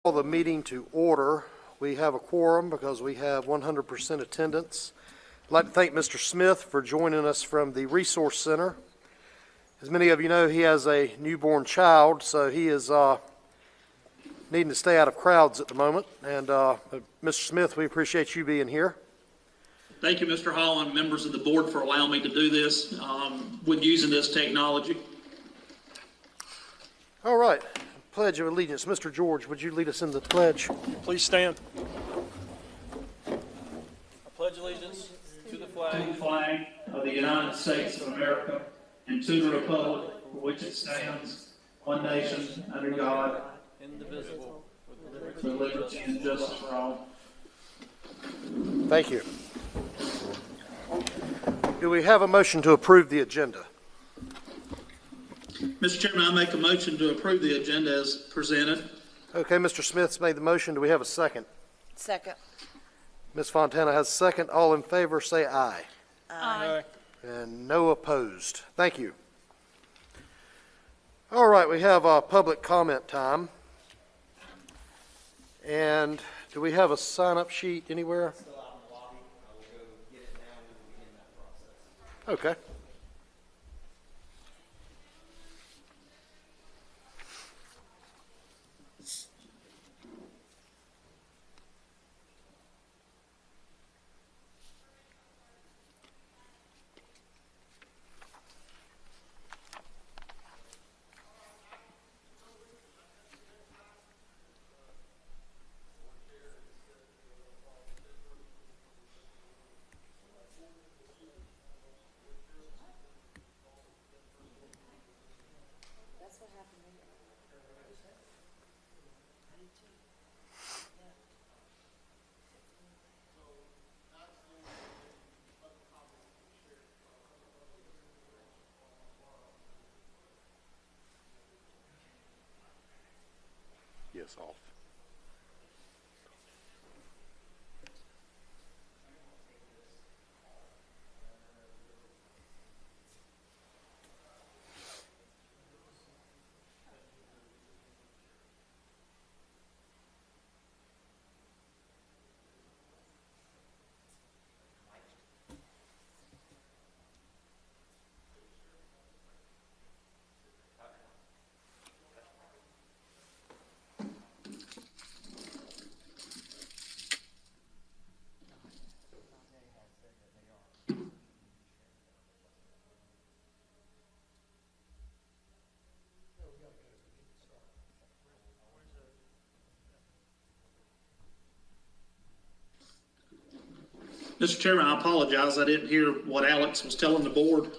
Call the meeting to order. We have a quorum because we have 100% attendance. I'd like to thank Mr. Smith for joining us from the Resource Center. As many of you know, he has a newborn child, so he is needing to stay out of crowds at the moment. And Mr. Smith, we appreciate you being here. Thank you, Mr. Hall, and members of the board for allowing me to do this with using this technology. All right. Pledge of Allegiance. Mr. George, would you lead us in the pledge? Please stand. I pledge allegiance to the flag of the United States of America and to the republic for which it stands, one nation, under God, indivisible, with liberty and justice for all. Thank you. Do we have a motion to approve the agenda? Mr. Chairman, I make a motion to approve the agenda as presented. Okay, Mr. Smith's made the motion. Do we have a second? Second. Ms. Fontana has a second. All in favor say aye. Aye. And no opposed. Thank you. All right, we have public comment time. And do we have a sign-up sheet anywhere? Still out in the lobby. I will go get it now and we'll begin that process. Okay. Yes, off. Mr. Chairman, I apologize. I didn't hear what Alex was telling the board.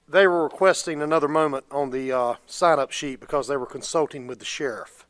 They were requesting another moment on the sign-up sheet because they were consulting with the sheriff.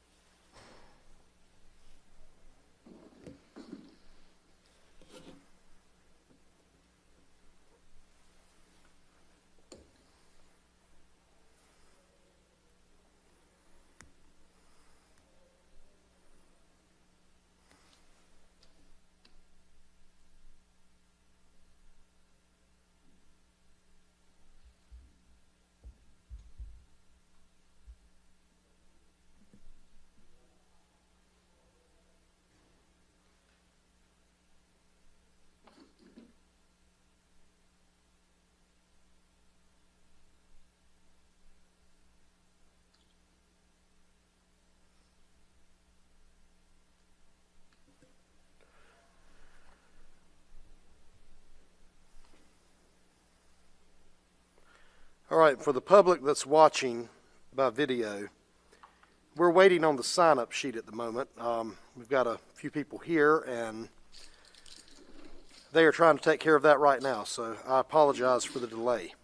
All right, for the public that's watching by video, we're waiting on the sign-up sheet at the moment. We've got a few people here, and they are trying to take care of that right now, so I apologize for the delay.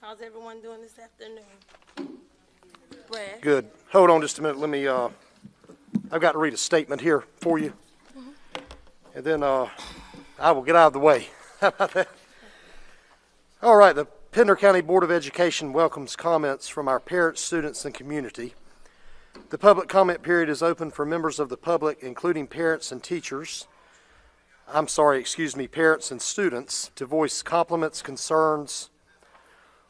How's everyone doing this afternoon? Brad? Good. Hold on just a minute. Let me, I've got to read a statement here for you. And then I will get out of the way. How about that? All right. The Pender County Board of Education welcomes comments from our parents, students, and community. The public comment period is open for members of the public, including parents and teachers. Parents and students, to voice compliments, concerns,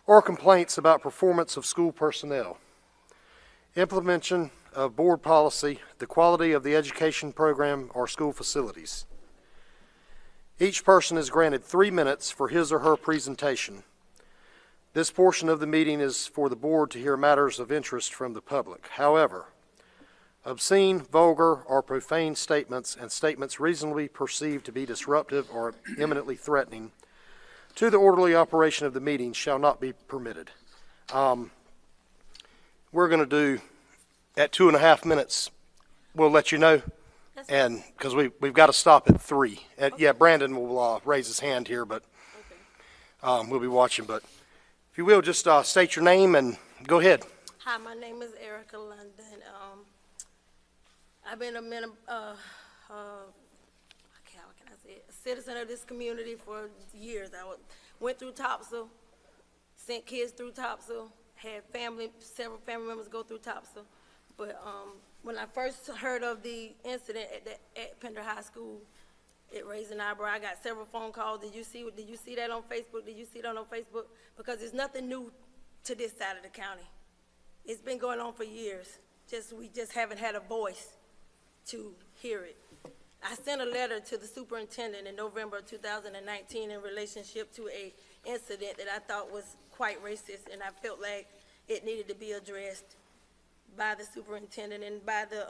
or complaints about performance of school personnel, implementation of board policy, the quality of the education program, or school facilities. Each person is granted 3 minutes for his or her presentation. This portion of the meeting is for the board to hear matters of interest from the public. However, obscene, vulgar, or profane statements and statements reasonably perceived to be disruptive or imminently threatening to the orderly operation of the meeting shall not be permitted. We're going to do at 2.5 minutes. We'll let you know, and because we've got to stop at 3. Yeah, Brandon will raise his hand here, but we'll be watching. But if you will, just state your name and go ahead. Hi, my name is Erica London. I've been a citizen of this community for years. Went through Topsail, sent kids through Topsail, had several family members go through Topsail. But when I first heard of the incident at Pender High School, it raised an eyebrow. I got several phone calls. Did you see that on Facebook? Did you see that on Facebook? Because it's nothing new to this side of the county. It's been going on for years. We just haven't had a voice to hear it. I sent a letter to the superintendent in November of 2019 in relationship to a incident that I thought was quite racist, and I felt like it needed to be addressed by the superintendent and by the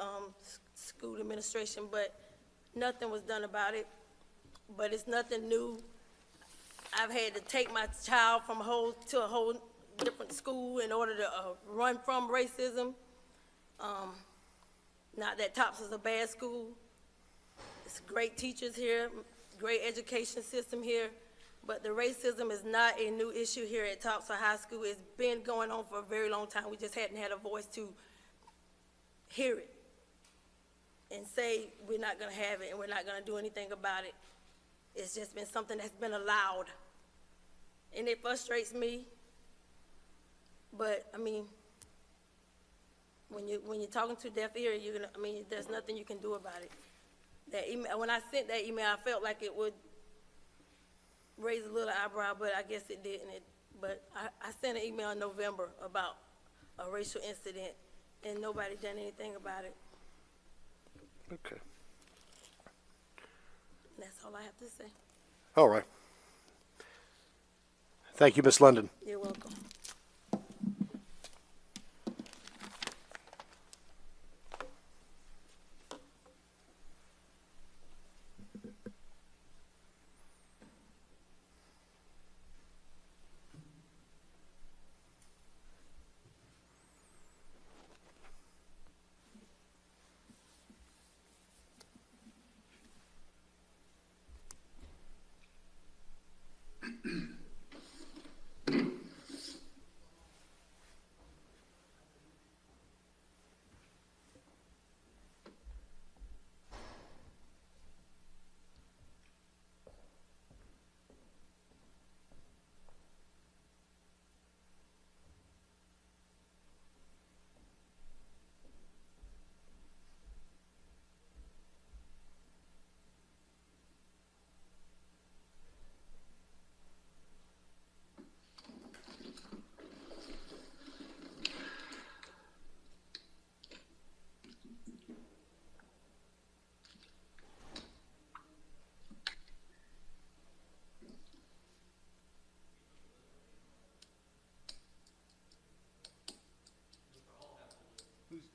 school administration, but nothing was done about it. But it's nothing new. I've had to take my child from a whole different school in order to run from racism. Not that Topsail's a bad school. It's great teachers here, great education system here, but the racism is not a new issue here at Topsail High School. It's been going on for a very long time. We just hadn't had a voice to hear it and say we're not going to have it and we're not going to do anything about it. It's just been something that's been allowed, and it frustrates me. But I mean, when you're talking to deaf ear, there's nothing you can do about it. That email, when I sent that email, I felt like it would raise a little eyebrow, but I guess it didn't. But I sent an email in November about a racial incident, and nobody done anything about it. Okay. That's all I have to say. All right. Thank you, Miss London. You're welcome.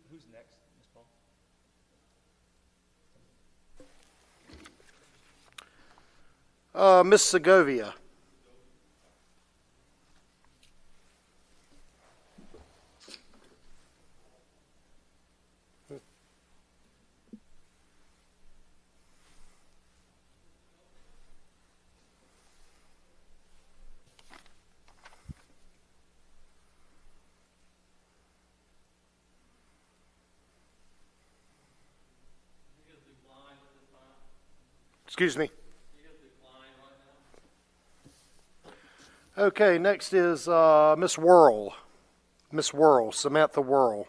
Who's next, Ms. Paul? Miss Segovia. Excuse me. Okay, next is Miss Whirl. Miss Whirl, Samantha Whirl.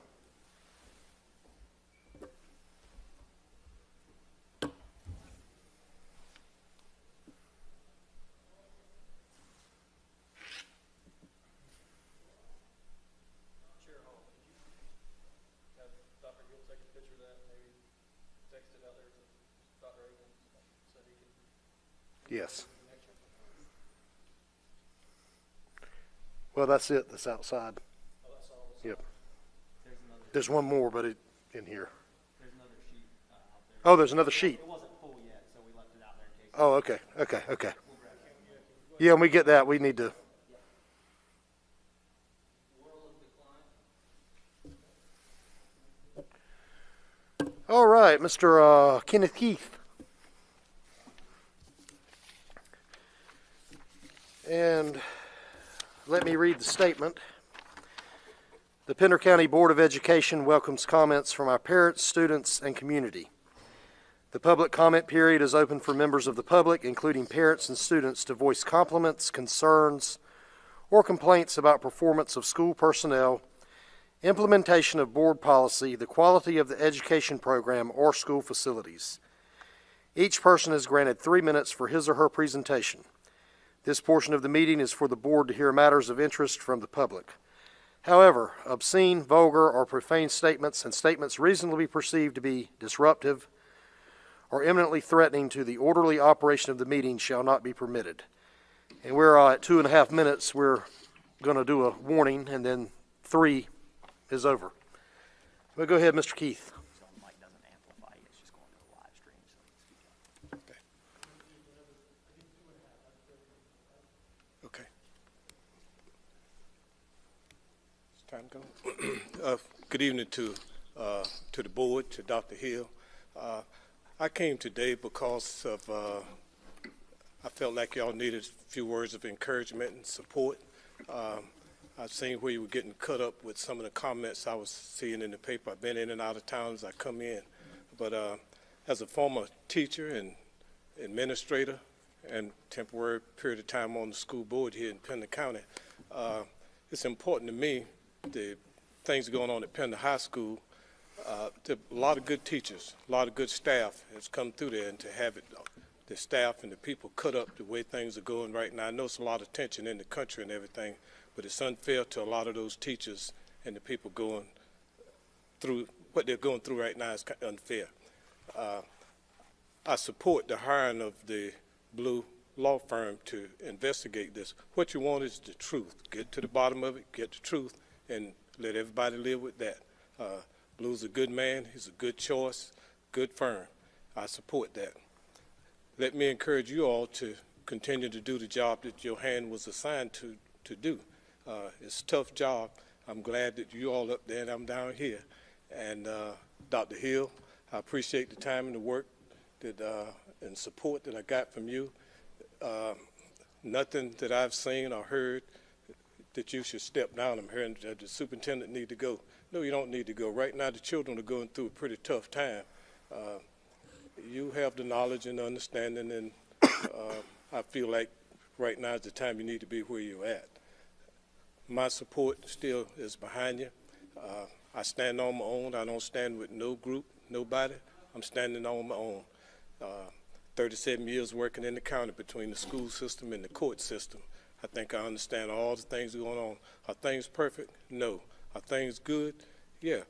Dr. Gill take a picture of that and maybe text it out there to Dr. Abrams so he can. Yes. Well, that's it. That's outside. Oh, that's all. Yep. There's another, There's one more, but in here. there's another sheet out there. Oh, there's another sheet. It wasn't full yet, so we left it out there in case. Oh, okay. Yeah, when we get that, we need to. All right, Mr. Kenneth Keith. And let me read the statement. The Pender County Board of Education welcomes comments from our parents, students, and community. The public comment period is open for members of the public, including parents and students, to voice compliments, concerns, or complaints about performance of school personnel, implementation of board policy, the quality of the education program, or school facilities. Each person is granted 3 minutes for his or her presentation. This portion of the meeting is for the board to hear matters of interest from the public. However, obscene, vulgar, or profane statements and statements reasonably perceived to be disruptive or imminently threatening to the orderly operation of the meeting shall not be permitted. And we're at 2.5 minutes. We're going to do a warning, and then 3 is over. Well, go ahead, Mr. Keith. So the mic doesn't amplify, it's just going to the live stream, so you can speak up. Okay. It's time to go. Good evening to the board, to Dr. Hill. I came today because of I felt like y'all needed a few words of encouragement and support. I've seen where you were getting cut up with some of the comments I was seeing in the paper. I've been in and out of town as I come in. But as a former teacher and administrator and temporary period of time on the school board here in Pender County, it's important to me, the things going on at Pender High School. A lot of good teachers, a lot of good staff has come through there, and to have it, the staff and the people cut up the way things are going right now. I know it's a lot of tension in the country and everything, but it's unfair to a lot of those teachers and the people going through what they're going through right now is unfair. I support the hiring of the Blue law firm to investigate this. What you want is the truth. Get to the bottom of it, get the truth, and let everybody live with that. Blue's a good man. He's a good choice, good firm. I support that. Let me encourage you all to continue to do the job that your hand was assigned to do. It's a tough job. I'm glad that you all up there and I'm down here. And Dr. Hill, I appreciate the time and the work that and support that I got from you. Nothing that I've seen or heard that you should step down. I'm hearing that the superintendent need to go. No, you don't need to go. Right now, the children are going through a pretty tough time. You have the knowledge and understanding, and I feel like right now is the time you need to be where you're at. My support still is behind you. I stand on my own. I don't stand with no group, nobody. I'm standing on my own. 37 years working in the county between the school system and the court system. I think I understand all the things going on. Are things perfect? No. Are things good? Yeah.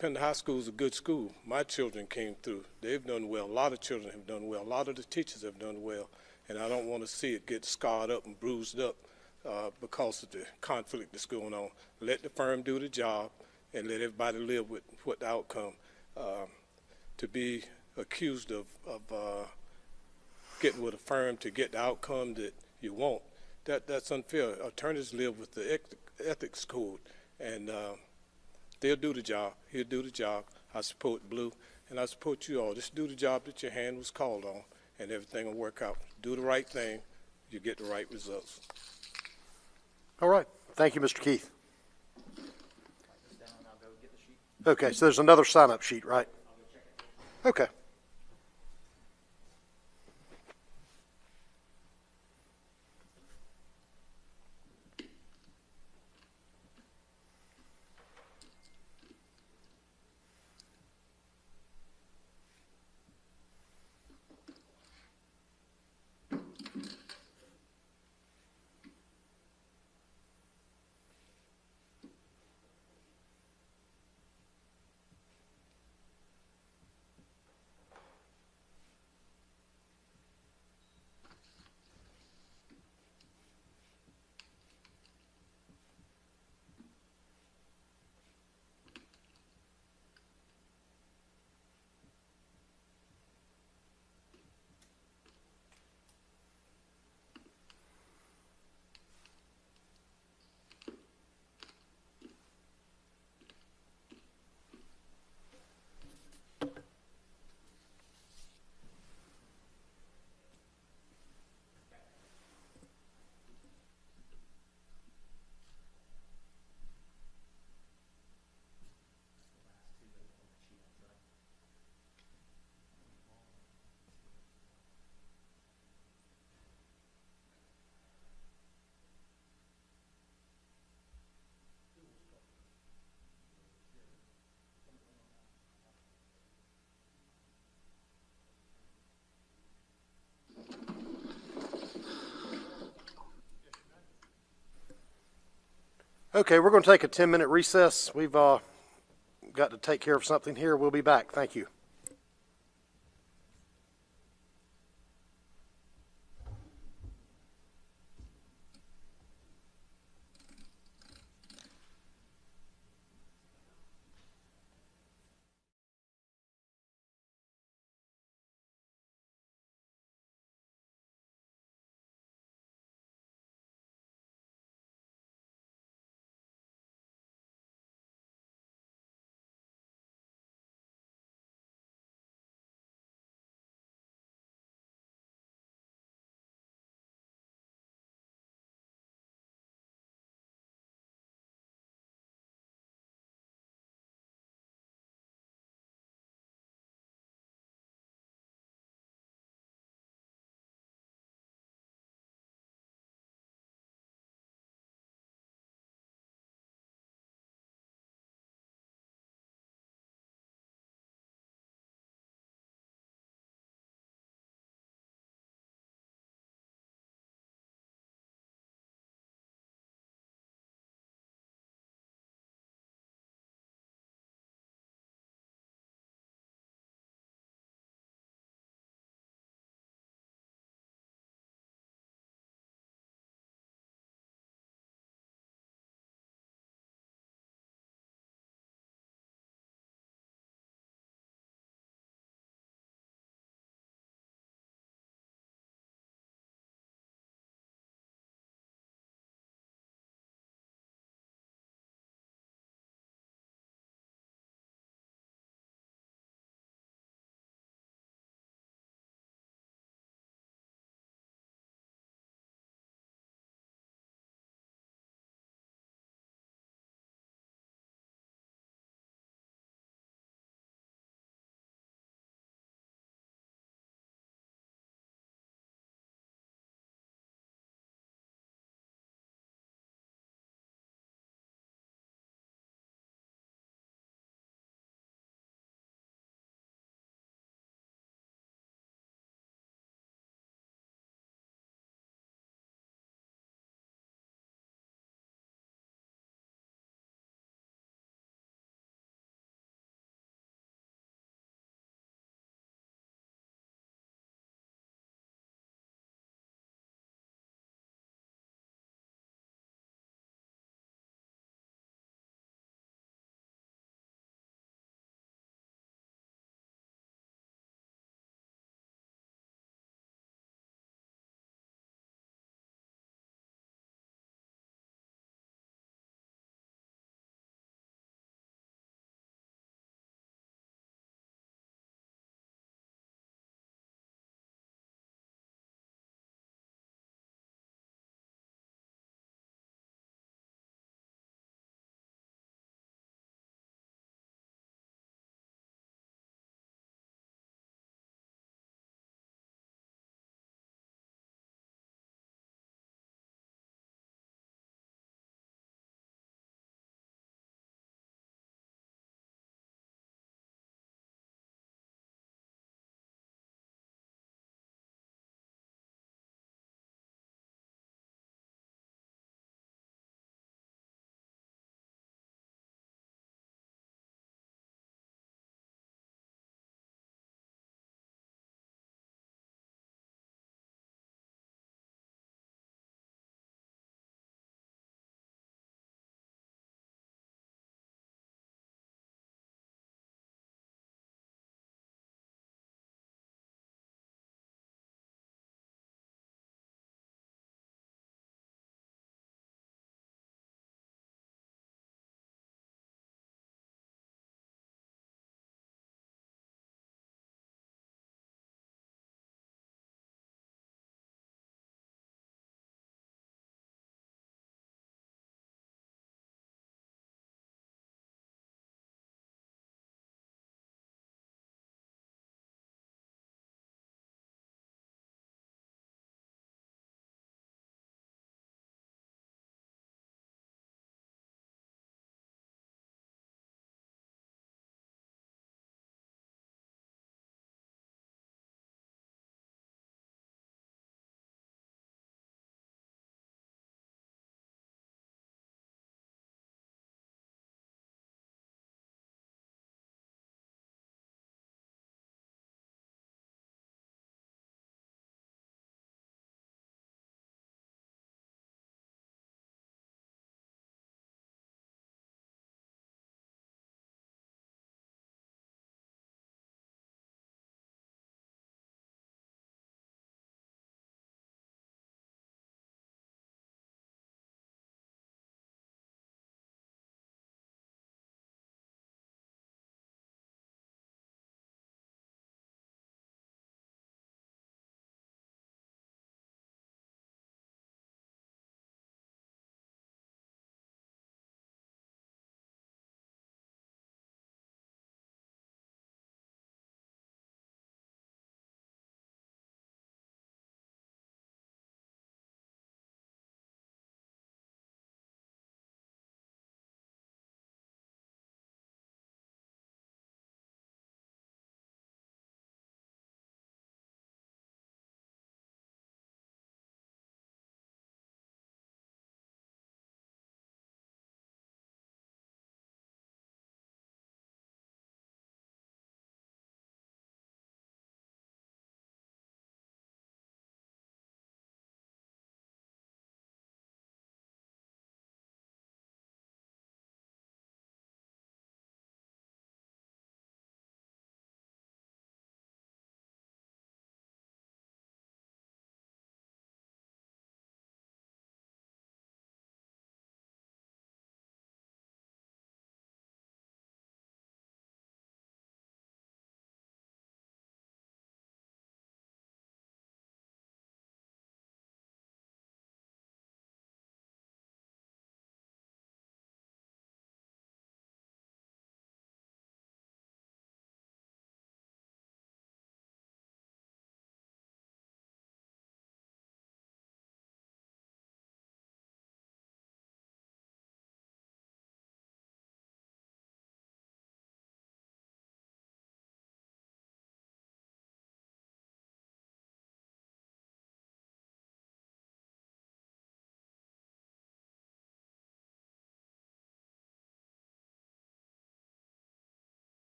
Pender High School is a good school. My children came through. They've done well. A lot of children have done well. A lot of the teachers have done well. And I don't want to see it get scarred up and bruised up because of the conflict that's going on. Let the firm do the job and let everybody live with what the outcome. To be accused of getting with a firm to get the outcome that you want, that's unfair. Attorneys live with the ethics code, and they'll do the job. He'll do the job. I support Blue, and I support you all. Just do the job that your hand was called on, and everything will work out. Do the right thing, you get the right results. All right. Thank you, Mr. Keith. Okay, so there's another sign-up sheet, right? Okay. Okay, we're going to take a 10-minute recess. We've got to take care of something here. We'll be back. Thank you.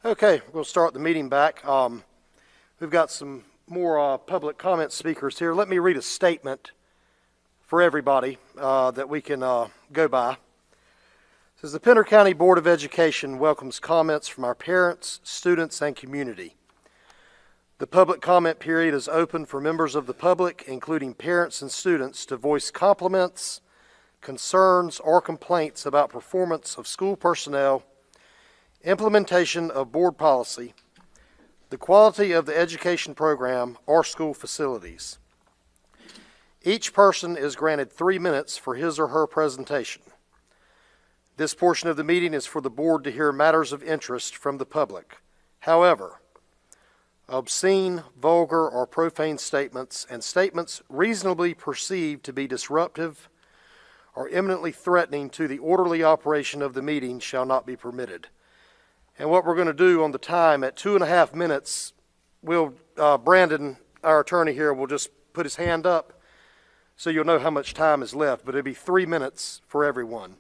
Okay, we'll start the meeting back. We've got some more public comment speakers here. Let me read a statement for everybody that we can go by. It says, the Pender County Board of Education welcomes comments from our parents, students, and community. The public comment period is open for members of the public, including parents and students, to voice compliments, concerns, or complaints about performance of school personnel, implementation of board policy, the quality of the education program, or school facilities. Each person is granted 3 minutes for his or her presentation. This portion of the meeting is for the board to hear matters of interest from the public. However, obscene, vulgar, or profane statements and statements reasonably perceived to be disruptive or imminently threatening to the orderly operation of the meeting shall not be permitted. And what we're going to do on the time at 2.5 minutes, Brandon, our attorney here, will just put his hand up so you'll know how much time is left, but it'll be 3 minutes for everyone.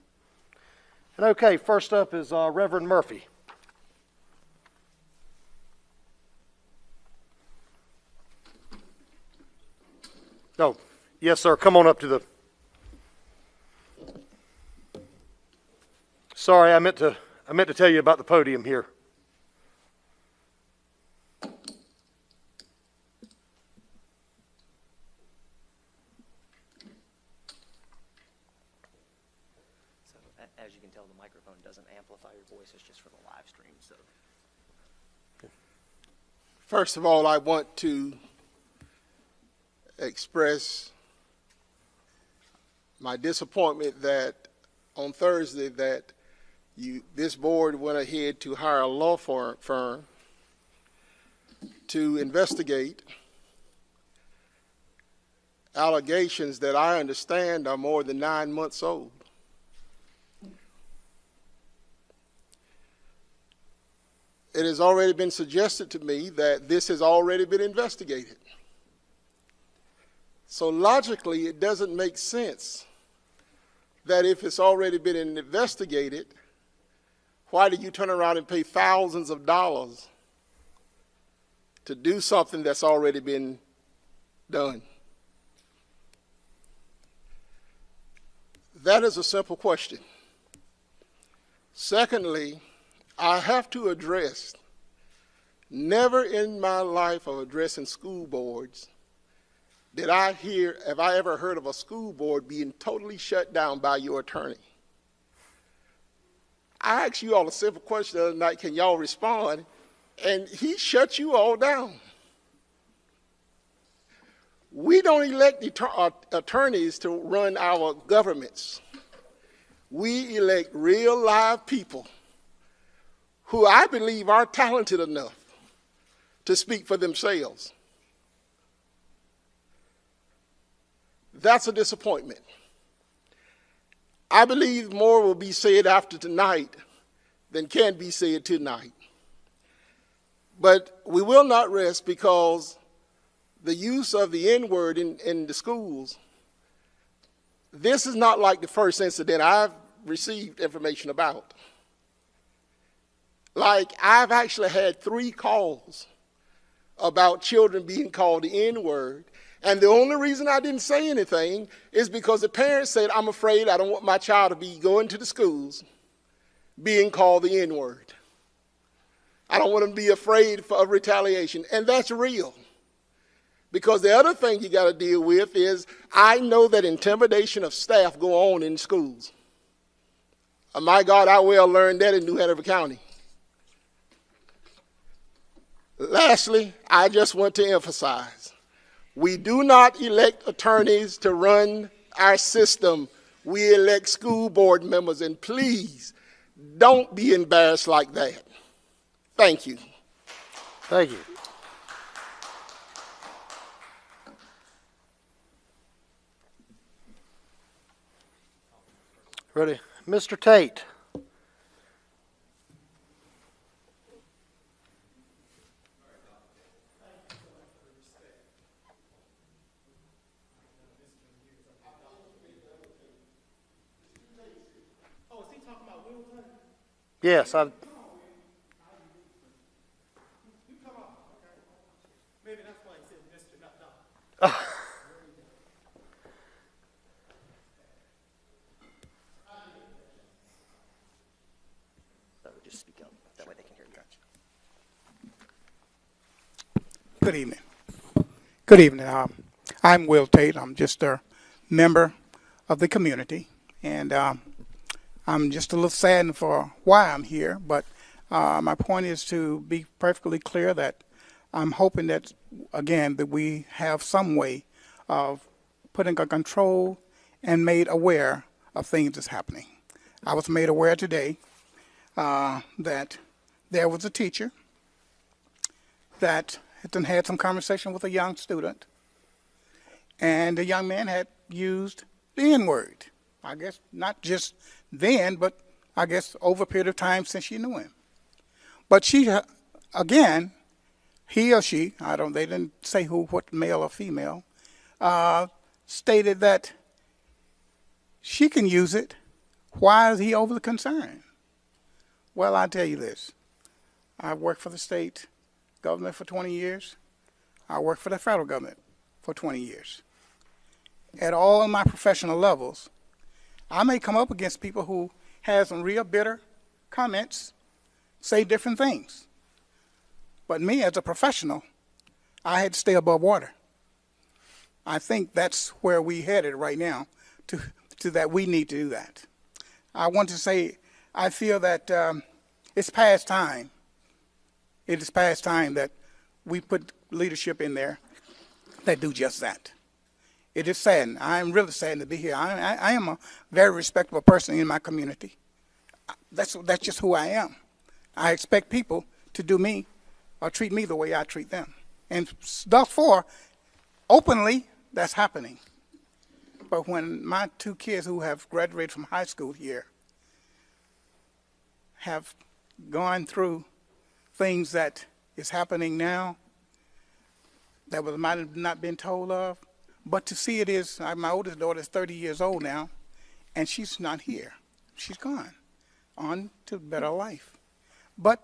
And okay, first up is Reverend Murphy. Oh, yes, sir. Come on up to the... Sorry, I meant to tell you about the podium here. So, as you can tell, the microphone doesn't amplify your voice. It's just for the live stream. So, first of all, I want to express my disappointment that on Thursday that this board went ahead to hire a law firm to investigate allegations that I understand are more than 9 months old. It has already been suggested to me that this has already been investigated. So logically, it doesn't make sense that if it's already been investigated, why do you turn around and pay thousands of dollars to do something that's already been done? That is a simple question. Secondly, I have to address, never in my life of addressing school boards have I ever heard of a school board being totally shut down by your attorney. I asked you all a simple question the other night, can y'all respond? And he shut you all down. We don't elect attorneys to run our governments. We elect real live people who I believe are talented enough to speak for themselves. That's a disappointment. I believe more will be said after tonight than can be said tonight. But we will not rest, because the use of the N-word in the schools, this is not like the first incident I've received information about. Like, I've actually had 3 calls about children being called the N-word. And the only reason I didn't say anything is because the parents said, I'm afraid I don't want my child to be going to the schools being called the N-word. I don't want them to be afraid of retaliation. And that's real. Because the other thing you got to deal with is, I know that intimidation of staff go on in schools. My God, I well learned that in New Hanover County. Lastly, I just want to emphasize, we do not elect attorneys to run our system. We elect school board members, and please don't be embarrassed like that. Thank you. Thank you. Ready? Mr. Tate. Yes, Good evening. Good evening. I'm Will Tate. I'm just a member of the community, and I'm just a little saddened for why I'm here, but my point is to be perfectly clear that I'm hoping that, again, that we have some way of putting a control and made aware of things that's happening. I was made aware today that there was a teacher that had some conversation with a young student, and the young man had used the N-word. I guess not just then, but I guess over a period of time since she knew him. But she, again, he or she, they didn't say what male or female, stated that she can use it. Why is he overly concerned? Well, I'll tell you this. I've worked for the state government for 20 years. I worked for the federal government for 20 years. At all my professional levels, I may come up against people who have some real bitter comments, say different things. But me as a professional, I had to stay above water. I think that's where we headed right now, to that we need to do that. I want to say, I feel that it's past time. It is past time that we put leadership in there that do just that. It is saddened. I am really saddened to be here. I am a very respectable person in my community. That's just who I am. I expect people to do me or treat me the way I treat them. And thus far, openly, that's happening. But when my two kids who have graduated from high school here have gone through things that is happening now that might have not been told of, but to see it is, my oldest daughter is 30 years old now, and she's not here. She's gone on to better life. But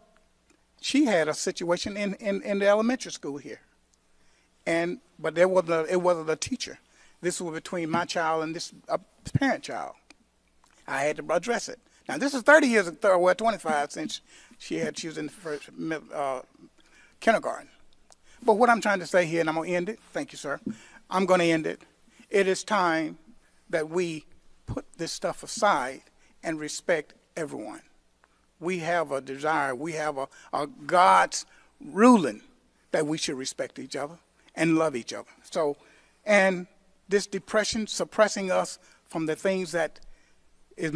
she had a situation in the elementary school here. But it wasn't a teacher. This was between my child and this parent child. I had to address it. Now, this is 30 years, 25 since she was in the first kindergarten. But what I'm trying to say here, and I'm going to end it. Thank you, sir. I'm going to end it. It is time that we put this stuff aside and respect everyone. We have a desire. We have a God's ruling that we should respect each other and love each other. So, and this depression suppressing us from the things that is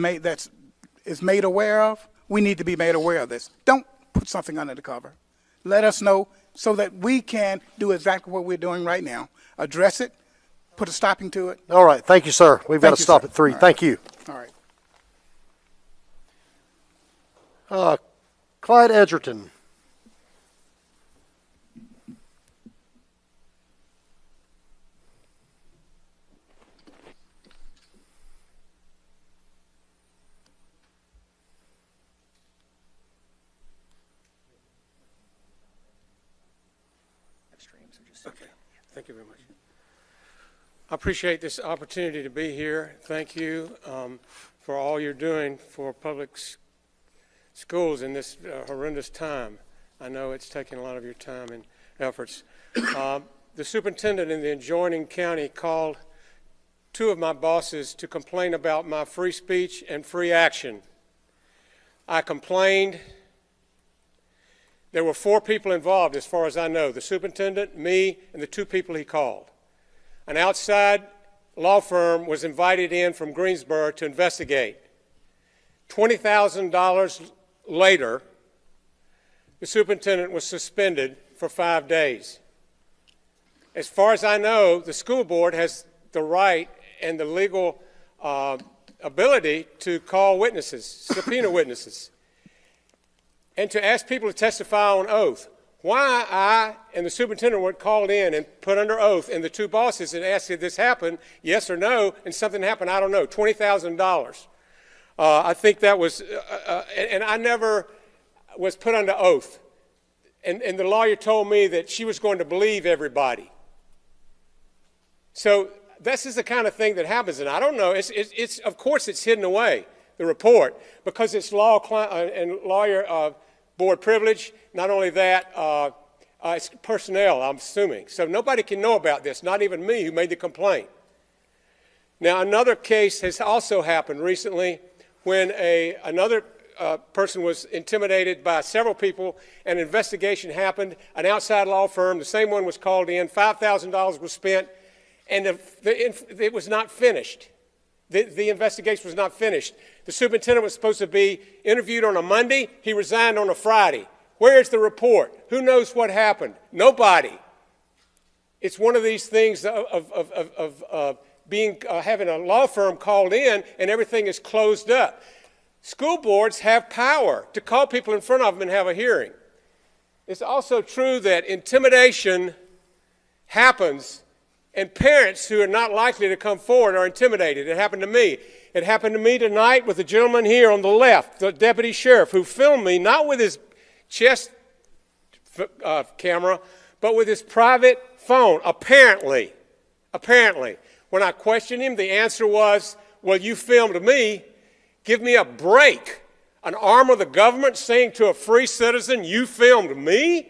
made aware of, we need to be made aware of this. Don't put something under the cover. Let us know so that we can do exactly what we're doing right now. Address it, put a stopping to it. All right. Thank you, sir. We've got to stop at 3. All right. Thank you. All right. Clyde Edgerton. Okay. Thank you very much. I appreciate this opportunity to be here. Thank you for all you're doing for public schools in this horrendous time. I know it's taking a lot of your time and efforts. The superintendent in the adjoining county called 2 of my bosses to complain about my free speech and free action. I complained. There were 4 people involved, as far as I know, the superintendent, me, and the 2 people he called. An outside law firm was invited in from Greensboro to investigate. $20,000 later, the superintendent was suspended for 5 days. As far as I know, the school board has the right and the legal ability to call witnesses, subpoena witnesses, and to ask people to testify on oath. Why I and the superintendent were called in and put under oath, and the 2 bosses and asked if this happened, yes or no, and something happened, I don't know, $20,000. I think that was, and I never was put under oath. And the lawyer told me that she was going to believe everybody. So this is the kind of thing that happens, and I don't know. It's of course it's hidden away, the report, because it's law and lawyer board privilege. Not only that, It's personnel, I'm assuming. So nobody can know about this, not even me who made the complaint. Now, another case has also happened recently when another person was intimidated by several people. An investigation happened, an outside law firm, the same one was called in, $5,000 was spent, and it was not finished. The investigation was not finished. The superintendent was supposed to be interviewed on a Monday. He resigned on a Friday. Where's the report? Who knows what happened? Nobody. It's one of these things of having a law firm called in and everything is closed up. School boards have power to call people in front of them and have a hearing. It's also true that intimidation happens, and parents who are not likely to come forward are intimidated. It happened to me. It happened to me tonight with the gentleman here on the left, the deputy sheriff, who filmed me not with his chest camera, but with his private phone, apparently. When I questioned him, the answer was, well, you filmed me. Give me a break. An arm of the government saying to a free citizen, you filmed me?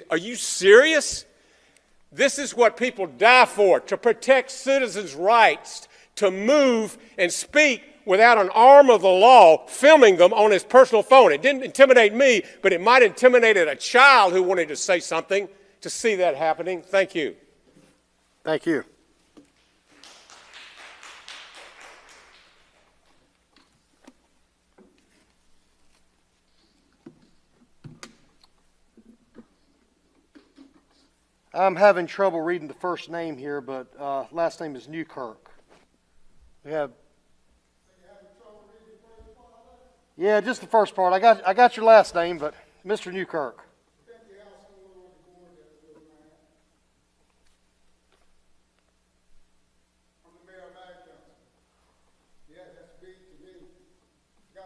Are you serious? This is what people die for, to protect citizens' rights, to move and speak without an arm of the law filming them on his personal phone. It didn't intimidate me, but it might have intimidated a child who wanted to say something to see that happening. Thank you. Thank you. I'm having trouble reading the first name here, but last name is Newkirk. We have. Yeah, just the first part. I got your last name, but Mr. Newkirk.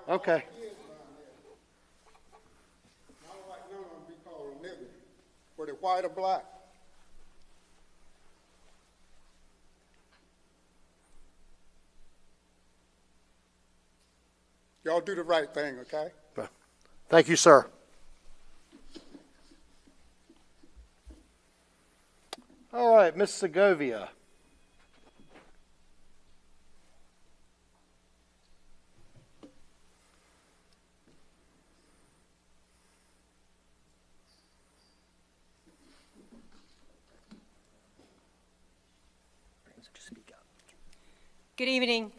Okay. I don't like none of them be called a nigger, whether white or black. Y'all do the right thing, okay? Thank you, sir. All right, Ms. Segovia. Good evening.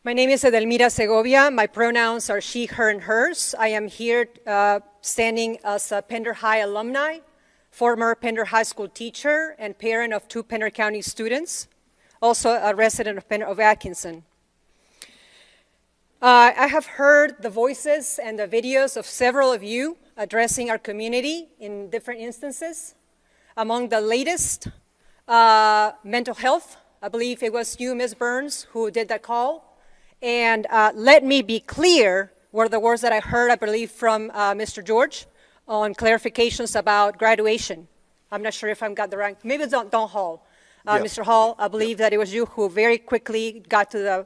My name is Edelmira Segovia. My pronouns are she, her, and hers. I am here standing as a Pender High alumni, former Pender High School teacher, and parent of 2 Pender County students, also a resident of Atkinson. I have heard the voices and the videos of several of you addressing our community in different instances. Among the latest, mental health. I believe it was you, Ms. Burns, who did that call. And let me be clear, were the words that I heard, I believe, from Mr. George on clarifications about graduation. I'm not sure if I've got the right, maybe it's Don Hall. Mr. Hall, I believe that it was you who very quickly got to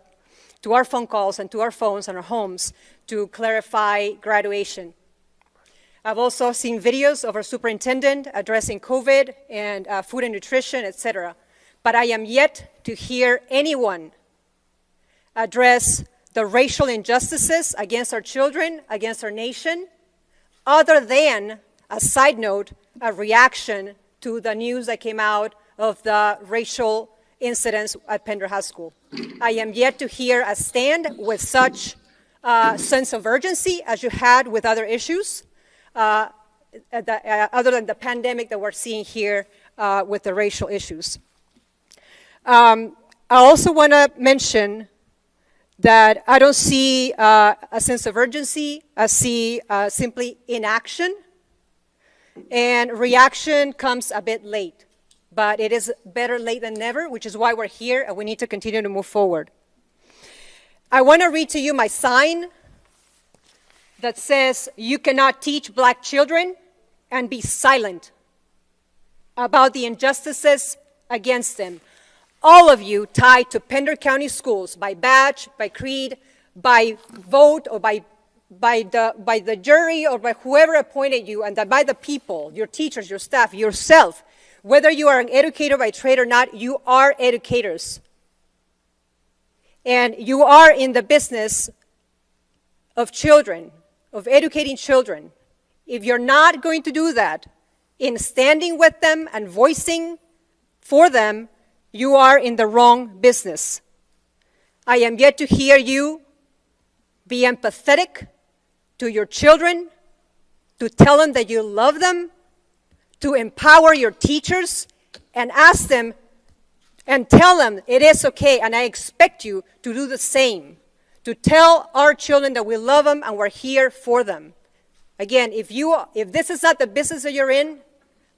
our phone calls and to our phones and our homes to clarify graduation. I've also seen videos of our superintendent addressing COVID and food and nutrition, etc. But I am yet to hear anyone address the racial injustices against our children, against our nation, other than, a side note, a reaction to the news that came out of the racial incidents at Pender High School. I am yet to hear a stand with such sense of urgency as you had with other issues, other than the pandemic that we're seeing here with the racial issues. I also want to mention that I don't see a sense of urgency. I see simply inaction, and reaction comes a bit late. But it is better late than never, which is why we're here, and we need to continue to move forward. I want to read to you my sign that says, "You cannot teach black children and be silent about the injustices against them." All of you tied to Pender County schools by badge, by creed, by vote, or by by the jury or by whoever appointed you, and that by the people, your teachers, your staff, yourself, whether you are an educator by trade or not, you are educators. And you are in the business of children, of educating children. If you're not going to do that in standing with them and voicing for them, you are in the wrong business. I am yet to hear you be empathetic to your children, to tell them that you love them, to empower your teachers and ask them and tell them it is okay, and I expect you to do the same, to tell our children that we love them and we're here for them. Again, if this is not the business that you're in,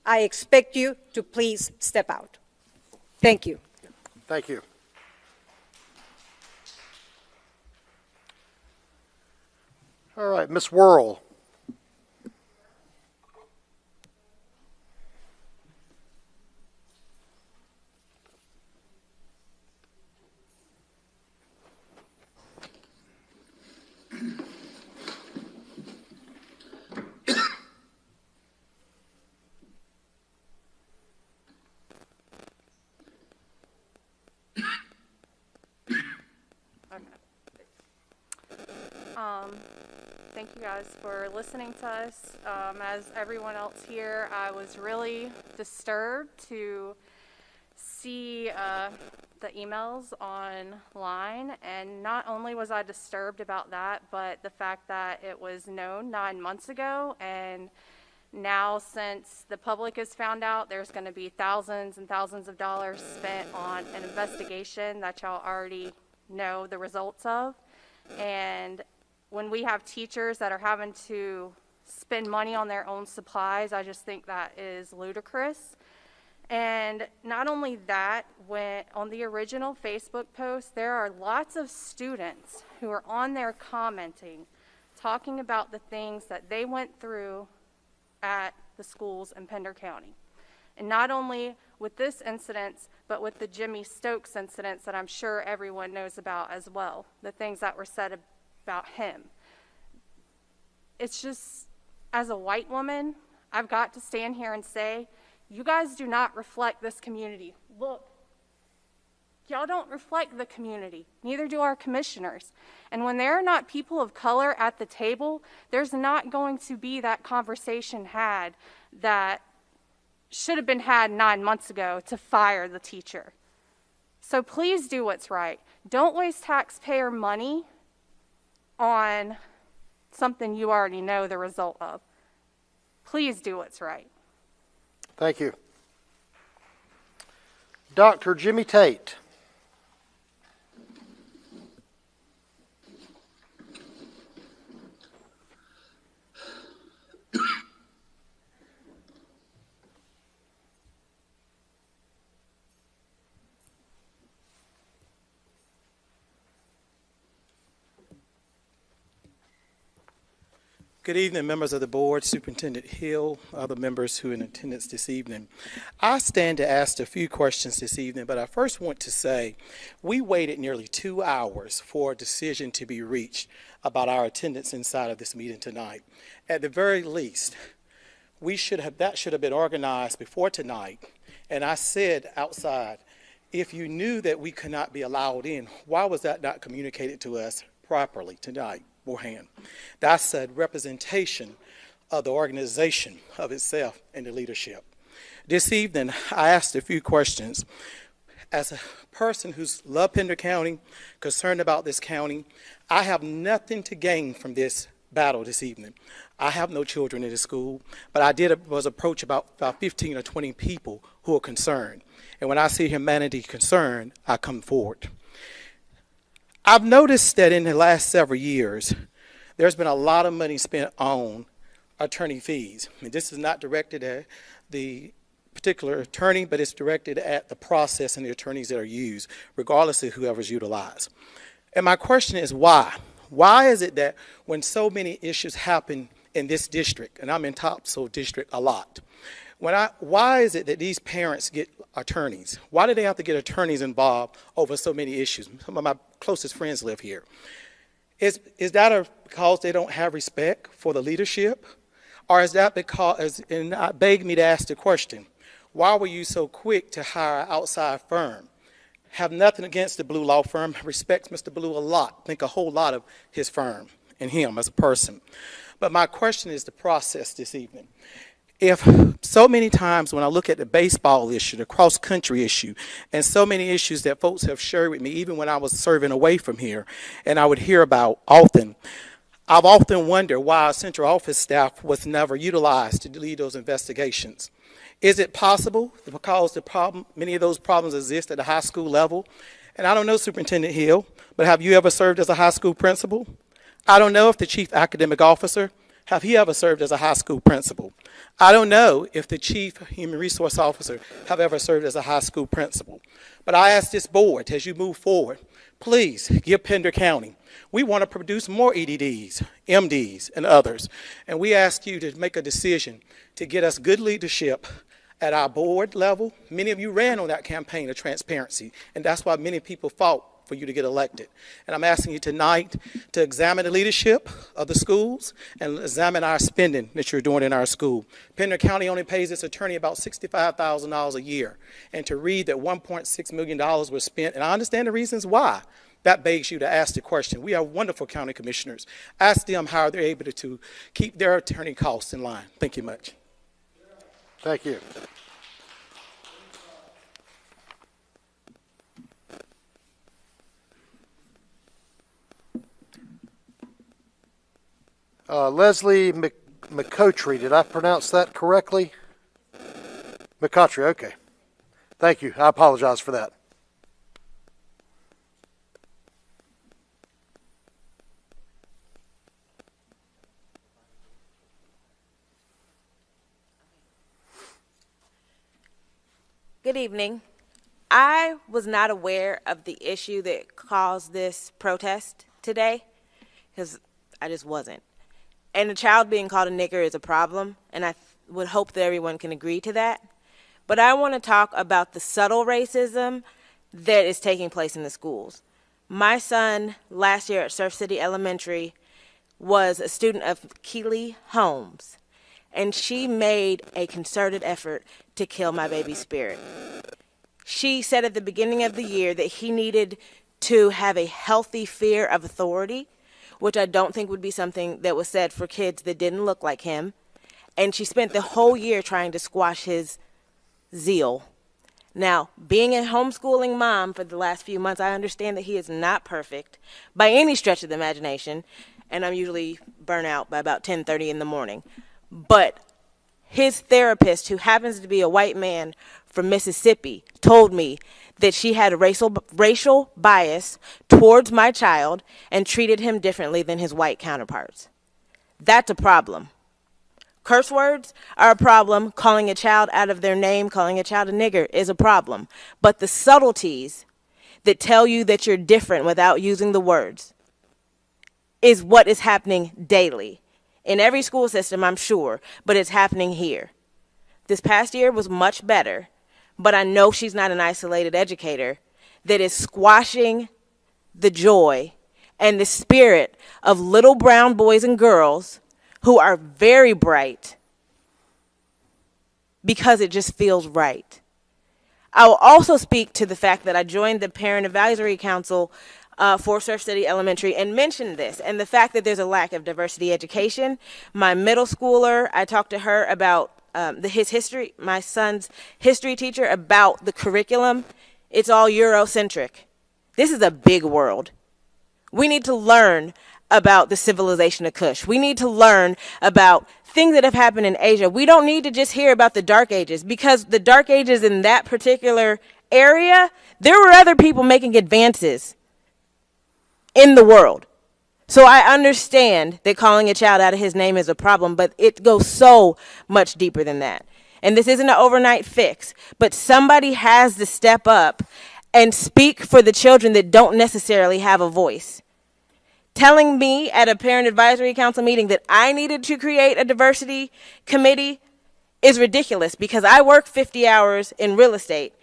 I expect you to please step out. Thank you. Thank you. All right, Ms. Worrell. Thank you guys for listening to us. As everyone else here, I was really disturbed to see the emails online, and not only was I disturbed about that, but the fact that it was known 9 months ago, and now since the public has found out, there's going to be thousands and thousands of dollars spent on an investigation that y'all already know the results of. And when we have teachers that are having to spend money on their own supplies, I just think that is ludicrous. And not only that, when on the original Facebook post, there are lots of students who are on there commenting, talking about the things that they went through at the schools in Pender County. And not only with this incident, but with the Jimmy Stokes incidents that I'm sure everyone knows about as well, the things that were said about him. It's just, as a white woman, I've got to stand here and say, you guys do not reflect this community. Look, y'all don't reflect the community. Neither do our commissioners. And when there are not people of color at the table, there's not going to be that conversation had that should have been had 9 months ago to fire the teacher. So please do what's right. Don't waste taxpayer money on something you already know the result of. Please do what's right. Thank you. Dr. Jimmy Tate. Good evening, members of the board, Superintendent Hill, other members who are in attendance this evening. I stand to ask a few questions this evening, but I first want to say we waited nearly 2 hours for a decision to be reached about our attendance inside of this meeting tonight. At the very least, that should have been organized before tonight. And I said outside, if you knew that we could not be allowed in, why was that not communicated to us properly tonight? Beforehand. That's a representation of the organization of itself and the leadership. This evening, I asked a few questions. As a person who's loved Pender County, concerned about this county, I have nothing to gain from this battle this evening. I have no children in the school, but I was approached about 15 or 20 people who are concerned. And when I see humanity concerned, I come forward. I've noticed that in the last several years, there's been a lot of money spent on attorney fees. And this is not directed at the particular attorney, but it's directed at the process and the attorneys that are used, regardless of whoever's utilized. And my question is why? Why is it that when so many issues happen in this district, and I'm in Topsail district a lot, why is it that these parents get attorneys? Why do they have to get attorneys involved over so many issues? Some of my closest friends live here. Is that because they don't have respect for the leadership? Or is that because, and it begged me to ask the question, why were you so quick to hire an outside firm? Have nothing against the Blue law firm. Respect Mr. Blue a lot. Think a whole lot of his firm and him as a person. But my question is the process this evening. If so many times when I look at the baseball issue, the cross-country issue, and so many issues that folks have shared with me, even when I was serving away from here, and I would hear about often, I've often wondered why our central office staff was never utilized to lead those investigations. Is it possible because many of those problems exist at the high school level? And I don't know, Superintendent Hill, but have you ever served as a high school principal? I don't know if the chief academic officer, have he ever served as a high school principal? I don't know if the chief human resource officer have ever served as a high school principal. But I ask this board, as you move forward, please give Pender County. We want to produce more EDDs, MDs, and others. And we ask you to make a decision to get us good leadership at our board level. Many of you ran on that campaign of transparency, and that's why many people fought for you to get elected. And I'm asking you tonight to examine the leadership of the schools and examine our spending that you're doing in our school. Pender County only pays its attorney about $65,000 a year. And to read that $1.6 million was spent, and I understand the reasons why, that begs you to ask the question. We have wonderful county commissioners. Ask them how they're able to keep their attorney costs in line. Thank you much. Thank you. Leslie McCottry, did I pronounce that correctly? McCottry, okay. Thank you. I apologize for that. Good evening. I was not aware of the issue that caused this protest today, because I just wasn't. And a child being called a nigger is a problem, and I would hope that everyone can agree to that. But I want to talk about the subtle racism that is taking place in the schools. My son, last year at Surf City Elementary, was a student of Keely Holmes, and she made a concerted effort to kill my baby's spirit. She said at the beginning of the year that he needed to have a healthy fear of authority, which I don't think would be something that was said for kids that didn't look like him. And she spent the whole year trying to squash his zeal. Now, being a homeschooling mom for the last few months, I understand that he is not perfect by any stretch of the imagination, and I'm usually burnt out by about 10:30 in the morning. But his therapist, who happens to be a white man from Mississippi, told me that she had a racial bias towards my child and treated him differently than his white counterparts. That's a problem. Curse words are a problem. Calling a child out of their name, calling a child a nigger is a problem. But the subtleties that tell you that you're different without using the words is what is happening daily. In every school system, I'm sure, but it's happening here. This past year was much better, but I know she's not an isolated educator that is squashing the joy and the spirit of little brown boys and girls who are very bright because it just feels right. I will also speak to the fact that I joined the Parent Advisory Council for Surf City Elementary and mentioned this and the fact that there's a lack of diversity education. My middle schooler, I talked to her about his history, my son's history teacher, about the curriculum. It's all Eurocentric. This is a big world. We need to learn about the civilization of Kush. We need to learn about things that have happened in Asia. We don't need to just hear about the Dark Ages, because the Dark Ages in that particular area, there were other people making advances in the world. So I understand that calling a child out of his name is a problem, but it goes so much deeper than that. And this isn't an overnight fix, but somebody has to step up and speak for the children that don't necessarily have a voice. Telling me at a Parent Advisory Council meeting that I needed to create a diversity committee is ridiculous, because I work 50 hours in real estate.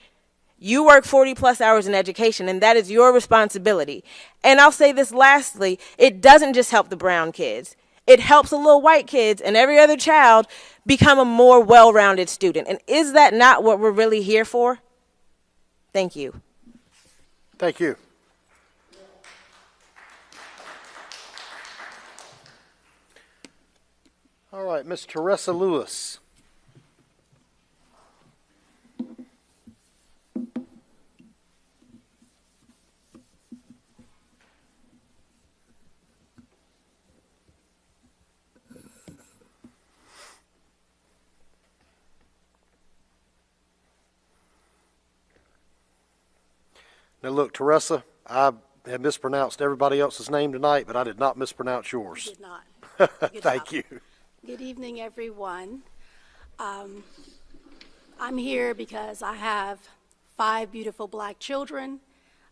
You work 40+ hours in education, and that is your responsibility. And I'll say this lastly, it doesn't just help the brown kids. It helps the little white kids and every other child become a more well-rounded student. And is that not what we're really here for? Thank you. Thank you. All right, Ms. Teresa Lewis. Now look, Teresa, I have mispronounced everybody else's name tonight, but I did not mispronounce yours. Did not. Thank you. Good evening, everyone. I'm here because I have 5 beautiful black children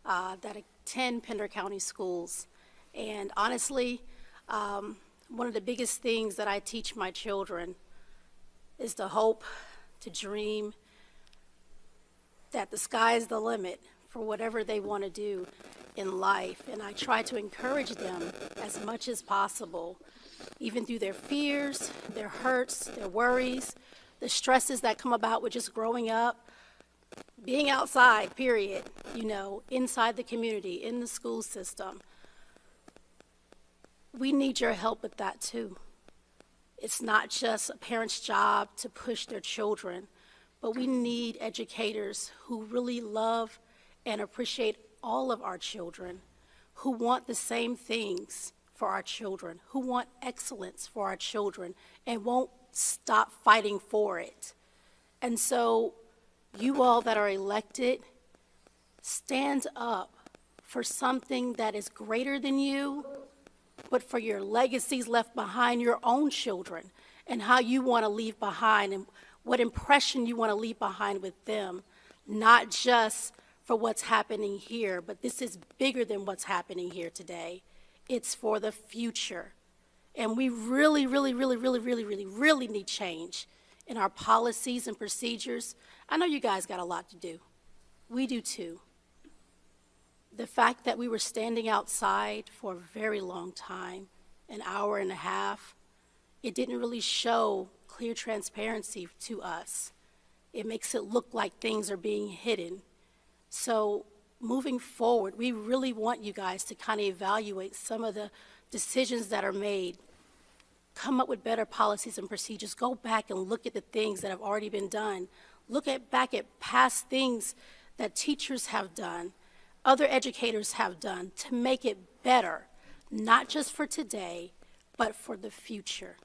that attend Pender County schools. And honestly, one of the biggest things that I teach my children is to hope, to dream, that the sky is the limit for whatever they want to do in life. And I try to encourage them as much as possible, even through their fears, their hurts, their worries, the stresses that come about with just growing up, being outside, period, you know, inside the community, in the school system. We need your help with that too. It's not just a parent's job to push their children, but we need educators who really love and appreciate all of our children, who want the same things for our children, who want excellence for our children, and won't stop fighting for it. And so you all that are elected, stand up for something that is greater than you, but for your legacies left behind, your own children, and how you want to leave behind and what impression you want to leave behind with them, not just for what's happening here, but this is bigger than what's happening here today. It's for the future. And we really need change in our policies and procedures. I know you guys got a lot to do. We do too. The fact that we were standing outside for a very long time, an hour and a half, it didn't really show clear transparency to us. It makes it look like things are being hidden. So moving forward, we really want you guys to kind of evaluate some of the decisions that are made, come up with better policies and procedures, go back and look at the things that have already been done, look back at past things that teachers have done, other educators have done to make it better, not just for today, but for the future.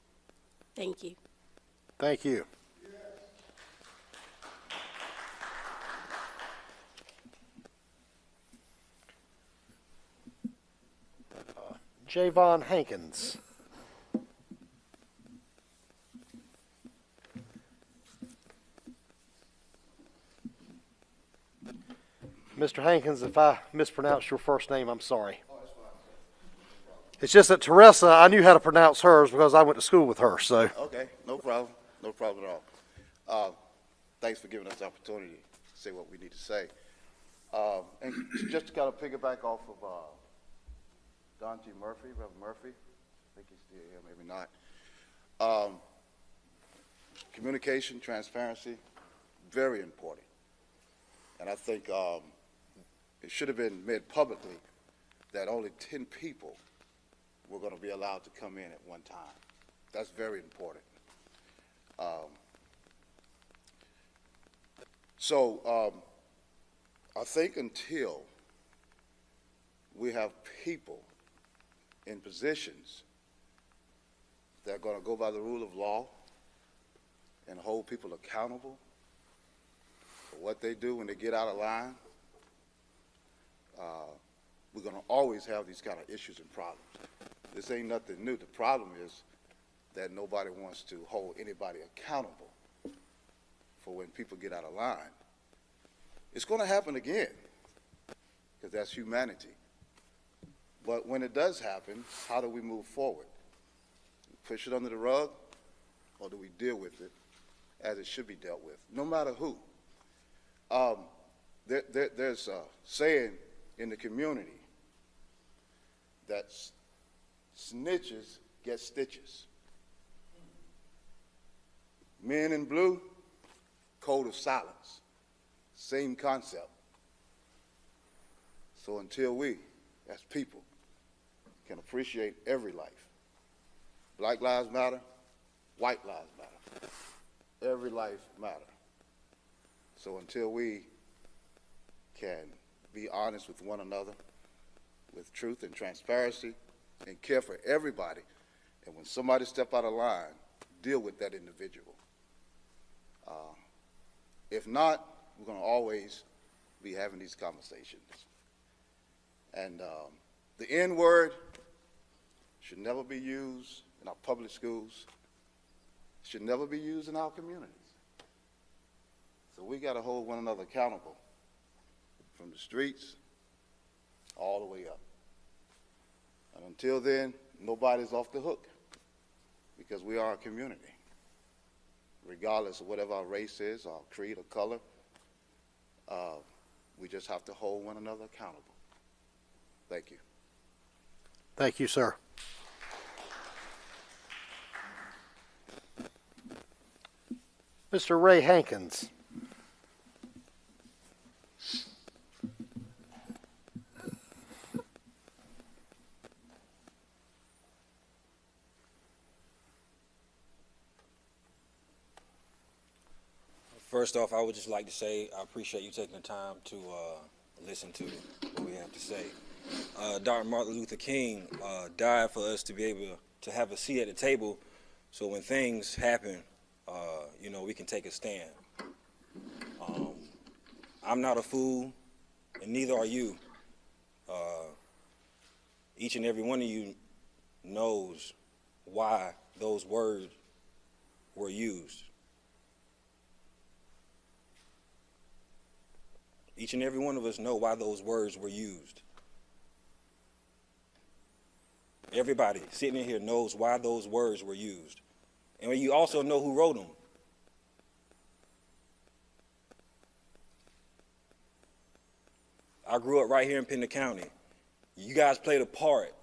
Thank you. Thank you. Javon Hankins. Mr. Hankins, if I mispronounced your first name, I'm sorry. It's just that Teresa, I knew how to pronounce hers because I went to school with her, so. Okay, no problem. No problem at all. Thanks for giving us the opportunity to say what we need to say. And just to kind of piggyback off of Reverend Murphy, I think he's still here, maybe not. Communication, transparency, very important. And I think it should have been made publicly that only 10 people were going to be allowed to come in at one time. That's very important. I think until we have people in positions that are going to go by the rule of law and hold people accountable for what they do when they get out of line, we're going to always have these kind of issues and problems. This ain't nothing new. The problem is that nobody wants to hold anybody accountable for when people get out of line. It's going to happen again, because that's humanity. But when it does happen, how do we move forward? Push it under the rug, or do we deal with it as it should be dealt with, no matter who? there's a saying in the community that snitches get stitches. Men in blue, code of silence. Same concept. So until we, as people, can appreciate every life, Black lives matter, white lives matter, every life matters. So until we can be honest with one another, with truth and transparency, and care for everybody, and when somebody steps out of line, deal with that individual. If not, we're going to always be having these conversations. And the N-word should never be used in our public schools, should never be used in our communities. So we got to hold one another accountable from the streets all the way up. And until then, nobody's off the hook because we are a community. Regardless of whatever our race is, our creed or color, we just have to hold one another accountable. Thank you. Thank you, sir. Mr. Ray Hankins. First off, I would just like to say I appreciate you taking the time to listen to what we have to say. Dr. Martin Luther King died for us to be able to have a seat at the table so when things happen, you know, we can take a stand. I'm not a fool, and neither are you. Each and every one of you knows why those words were used. Each and every one of us know why those words were used. Everybody sitting in here knows why those words were used. And you also know who wrote them. I grew up right here in Pender County. You guys played a part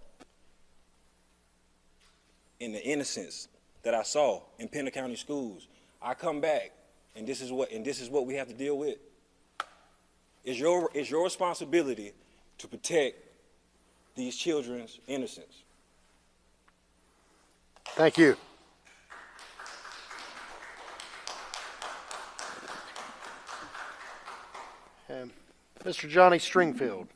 in the innocence that I saw in Pender County schools. I come back, and this is what we have to deal with. It's your responsibility to protect these children's innocence. Thank you. And Mr. Johnny Stringfield.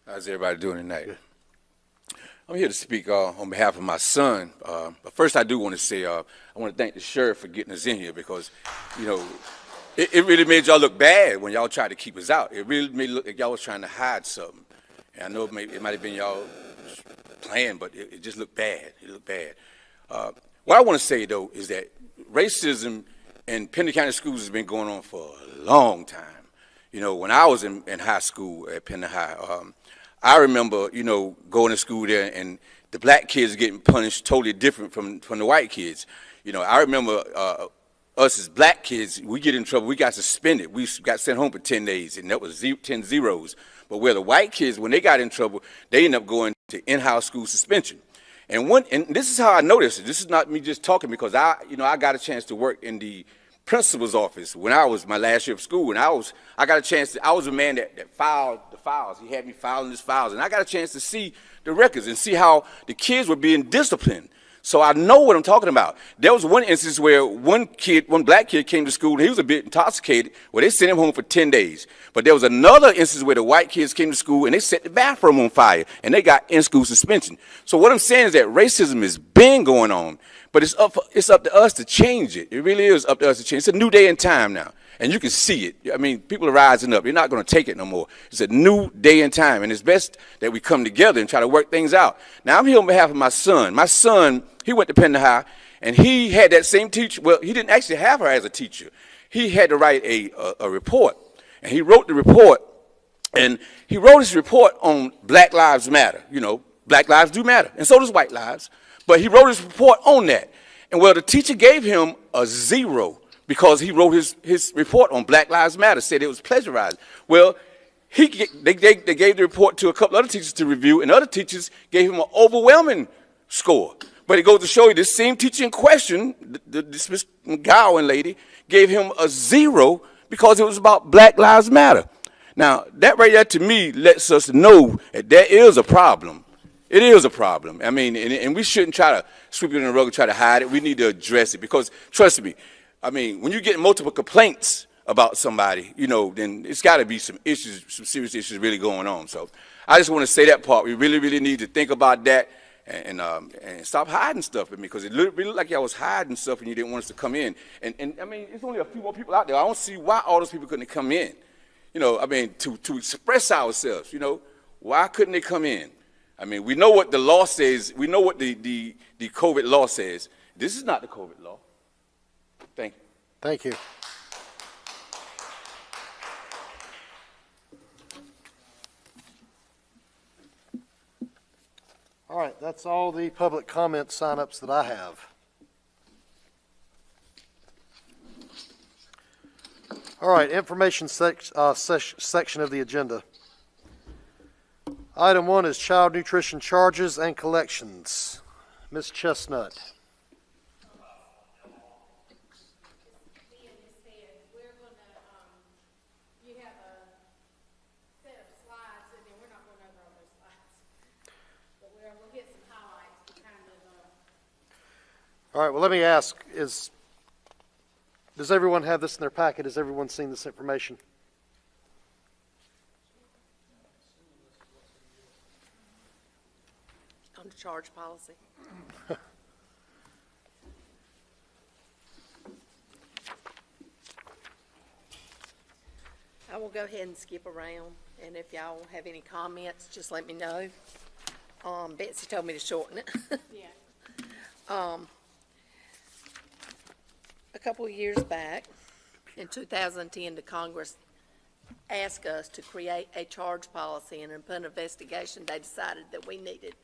How's everybody doing tonight? Good. I'm here to speak on behalf of my son. But first, I do want to say I want to thank the sheriff for getting us in here because, you know, it really made y'all look bad when y'all tried to keep us out. It really made it look like y'all was trying to hide something. And I know it might have been y'all plan, but it just looked bad. It looked bad. What I want to say, though, is that racism in Pender County schools has been going on for a long time. You know, when I was in high school at Pender High, I remember, you know, going to school there and the black kids getting punished totally different from the white kids. You know, I remember us as black kids, we get in trouble, we got suspended. We got sent home for 10 days, and that was 10 zeros. But where the white kids, when they got in trouble, they ended up going to in-house school suspension. And this is how I noticed it. This is not me just talking because I got a chance to work in the principal's office when I was my last year of school, and I got a chance to, I was a man that filed the files. He had me filing his files, and I got a chance to see the records and see how the kids were being disciplined. So I know what I'm talking about. There was one instance where one black kid came to school, and he was a bit intoxicated, where they sent him home for 10 days. But there was another instance where the white kids came to school, and they set the bathroom on fire, and they got in-school suspension. So what I'm saying is that racism has been going on, but it's up to us to change it. It really is up to us to change. It's a new day and time now, and you can see it. I mean, people are rising up. You're not going to take it no more. It's a new day and time, and it's best that we come together and try to work things out. Now, I'm here on behalf of my son. My son, he went to Pender High, and he had that same teacher. Well, he didn't actually have her as a teacher. He had to write a report, and he wrote the report, and he wrote his report on Black Lives Matter, you know, Black lives do matter, and so does white lives. But he wrote his report on that. And well, the teacher gave him a 0 because he wrote his report on Black Lives Matter, said it was plagiarized. Well, they gave the report to a couple other teachers to review, and other teachers gave him an overwhelming score. But it goes to show you this same teacher in question, this Ms. McGowan lady, gave him a 0 because it was about Black Lives Matter. Now, that right there to me lets us know that there is a problem. It is a problem. I mean, and we shouldn't try to sweep it in the rug and try to hide it. We need to address it because, trust me, I mean, when you get multiple complaints about somebody, you know, then it's got to be some issues, some serious issues really going on. So I just want to say that part. We really, really need to think about that and stop hiding stuff with me because it really looked like y'all was hiding stuff and you didn't want us to come in. And I mean, it's only a few more people out there. I don't see why all those people couldn't come in. You know, I mean, to express ourselves, you know, why couldn't they come in? I mean, we know what the law says. We know what the COVID law says. This is not the COVID law. Thank you. Thank you. All right, that's all the public comment sign-ups that I have. All right, information section of the agenda. Item 1 is child nutrition charges and collections. Ms. Chestnut. All right, well, let me ask, does everyone have this in their packet? Has everyone seen this information? On the charge policy. I will go ahead and skip around, and if y'all have any comments, just let me know. Betsy told me to shorten it. Yeah. A couple of years back, in 2010, the Congress asked us to create a charge policy, and upon investigation, they decided that we needed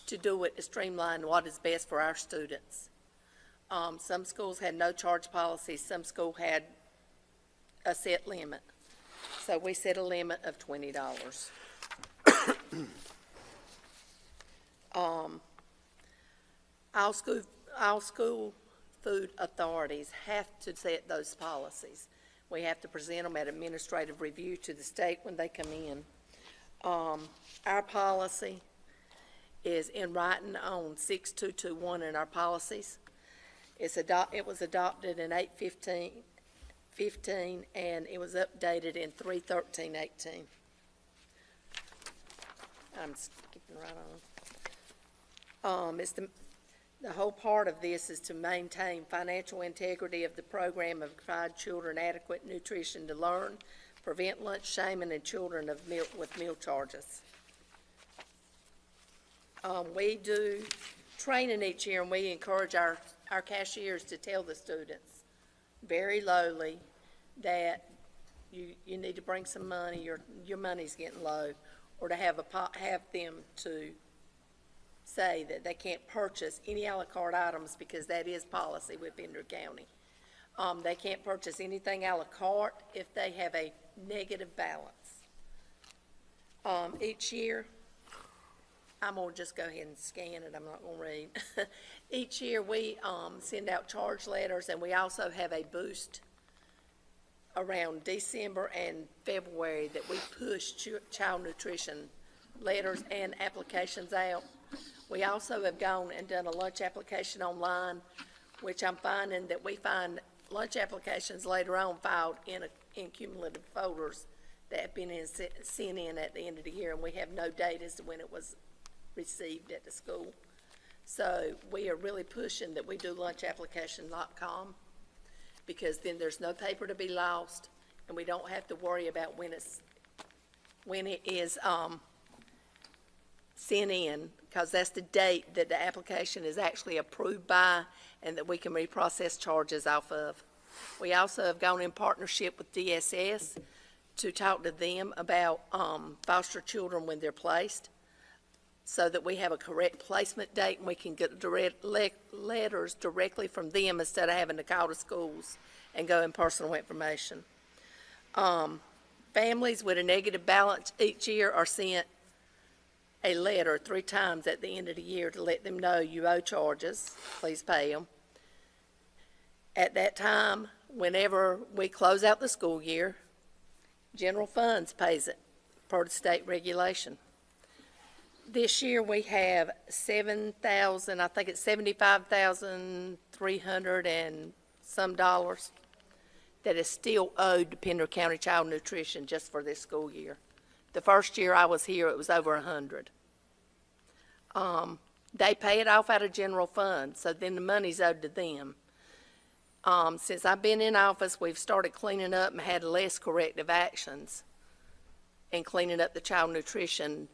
to do it to streamline what is best for our students. Some schools had no charge policy, some schools had a set limit. So we set a limit of $20. All school food authorities have to set those policies. We have to present them at administrative review to the state when they come in. Our policy is in writing on 6221 in our policies. It was adopted in 8/15/15 and it was updated in 3/13/18. I'm skipping right on. The whole part of this is to maintain financial integrity of the program and provide children adequate nutrition to learn, prevent lunch shaming and children with meal charges. We do training each year, and we encourage our cashiers to tell the students very lowly that you need to bring some money, your money's getting low, or to have them to say that they can't purchase any a la carte items because that is policy with Pender County. They can't purchase anything a la carte if they have a negative balance. Each year, I'm going to just go ahead and scan it. I'm not going to read. Each year we send out charge letters, and we also have a boost around December and February that we push child nutrition letters and applications out. We also have gone and done a lunch application online, which I'm finding that we find lunch applications later on filed in cumulative folders that have been sent in at the end of the year, and we have no date as to when it was received at the school. So we are really pushing that we do lunchapplication.com, because then there's no paper to be lost, and we don't have to worry about when it is sent in, because that's the date that the application is actually approved by and that we can reprocess charges off of. We also have gone in partnership with DSS to talk to them about foster children when they're placed. so that we have a correct placement date and we can get direct letters directly from them instead of having to call the schools and go in personal information. Families with a negative balance each year are sent a letter 3 times at the end of the year to let them know you owe charges, please pay them. At that time, whenever we close out the school year, general funds pays it per the state regulation. This year we have 7,000, I think it's 75,300 and some dollars that is still owed to Pender County Child Nutrition just for this school year. The first year I was here, it was over 100. They pay it off out of general fund, so then the money's owed to them. Since I've been in office, we've started cleaning up and had less corrective actions and cleaning up the child nutrition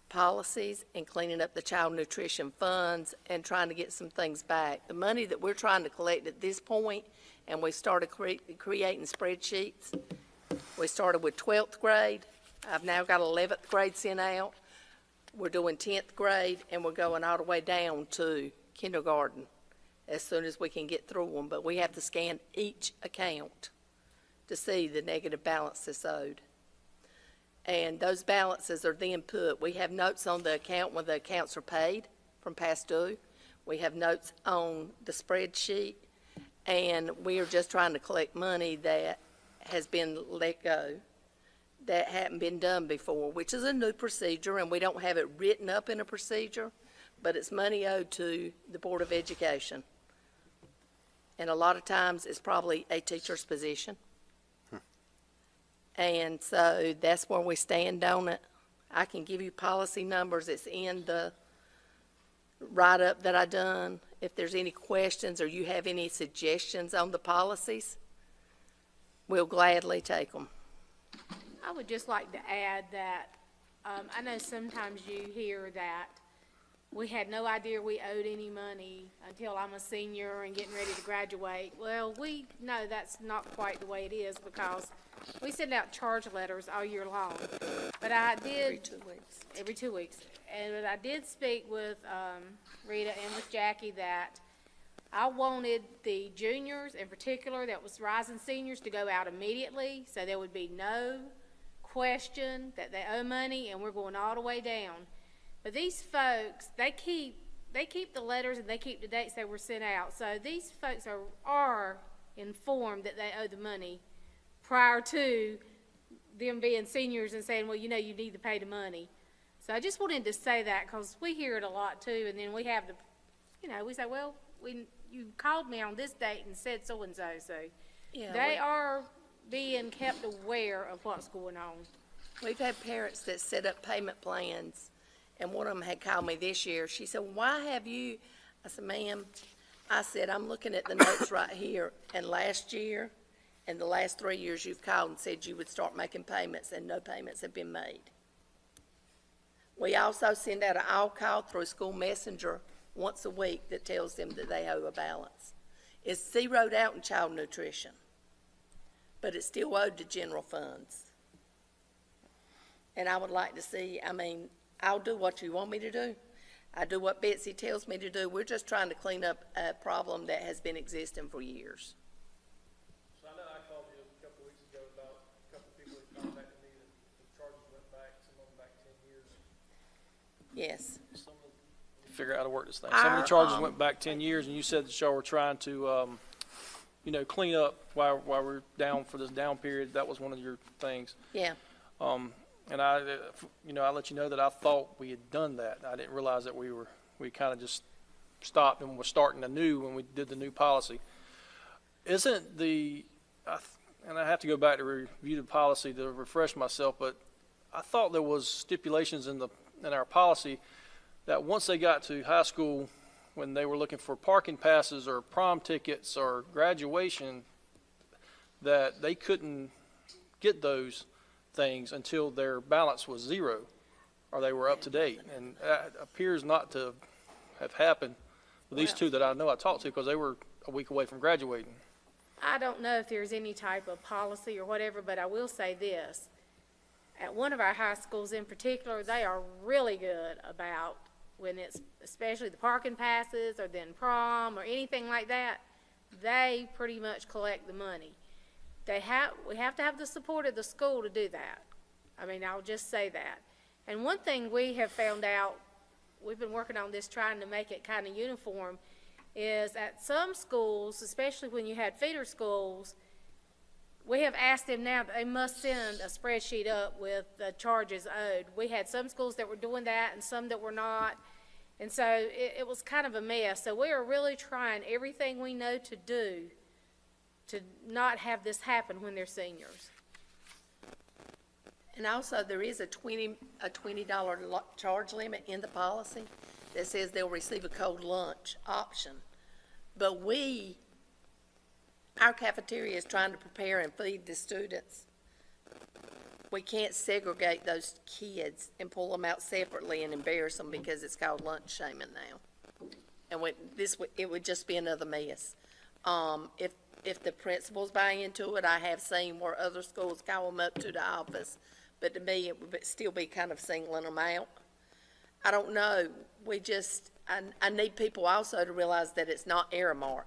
policies and cleaning up the child nutrition funds and trying to get some things back. The money that we're trying to collect at this point, and we started creating spreadsheets. We started with 12th grade. I've now got 11th grade sent out. We're doing 10th grade, and we're going all the way down to kindergarten as soon as we can get through them. But we have to scan each account to see the negative balance that's owed. And those balances are then put, we have notes on the account when the accounts are paid from past due. We have notes on the spreadsheet, and we are just trying to collect money that has been let go, that hadn't been done before, which is a new procedure, and we don't have it written up in a procedure, but it's money owed to the Board of Education. And a lot of times it's probably a teacher's position. And so that's where we stand on it. I can give you policy numbers. It's in the write-up that I done. If there's any questions or you have any suggestions on the policies, we'll gladly take them. I would just like to add that I know sometimes you hear that we had no idea we owed any money until I'm a senior and getting ready to graduate. Well, we know that's not quite the way it is because we send out charge letters all year long. But I did. Every 2 weeks. Every 2 weeks. And I did speak with Rita and with Jackie that I wanted the juniors in particular, that was rising seniors, to go out immediately so there would be no question that they owe money, and we're going all the way down. But these folks, they keep the letters and they keep the dates they were sent out. So these folks are informed that they owe the money prior to them being seniors and saying, well, you know, you need to pay the money. So I just wanted to say that because we hear it a lot too, and then we have the, you know, we say, well, you called me on this date and said so-and-so. So Yeah, they are being kept aware of what's going on. We've had parents that set up payment plans, and one of them had called me this year. She said, why have you, I said, ma'am, I said, I'm looking at the notes right here, and last year and the last 3 years you've called and said you would start making payments, and no payments have been made. We also send out an all-call through School Messenger once a week that tells them that they owe a balance. It's zeroed out in child nutrition, but it's still owed to general funds. And I would like to see, I mean, I'll do what you want me to do. I do what Betsy tells me to do. We're just trying to clean up a problem that has been existing for years. So I know I called you a couple of weeks ago about a couple of people who contacted me that the charges went back, some of them back 10 years. Yes. Figure out how to work this thing. Some of the charges went back 10 years, and you said that y'all were trying to, you know, clean up while we're down for this down period. That was one of your things. Yeah. And I, you know, I let you know that I thought we had done that. I didn't realize that we kind of just stopped and were starting anew when we did the new policy. Isn't the, and I have to go back to review the policy to refresh myself, but I thought there was stipulations in our policy that once they got to high school, when they were looking for parking passes or prom tickets or graduation, that they couldn't get those things until their balance was zero or they were up to date. And that appears not to have happened with these two that I know I talked to because they were a week away from graduating. I don't know if there's any type of policy or whatever, but I will say this. at one of our high schools in particular, they are really good about when it's, especially the parking passes or then prom or anything like that, they pretty much collect the money. We have to have the support of the school to do that. I mean, I'll just say that. And one thing we have found out, we've been working on this trying to make it kind of uniform, is at some schools, especially when you had feeder schools, we have asked them now that they must send a spreadsheet up with the charges owed. We had some schools that were doing that and some that were not. And so it was kind of a mess. So we are really trying everything we know to do to not have this happen when they're seniors. And also, there is a $20 charge limit in the policy that says they'll receive a cold lunch option. But our cafeteria is trying to prepare and feed the students. We can't segregate those kids and pull them out separately and embarrass them because it's called lunch shaming now. And it would just be another mess. If the principals buy into it, I have seen where other schools call them up to the office. But to me, it would still be kind of singling them out. I don't know. I need people also to realize that it's not Aramark.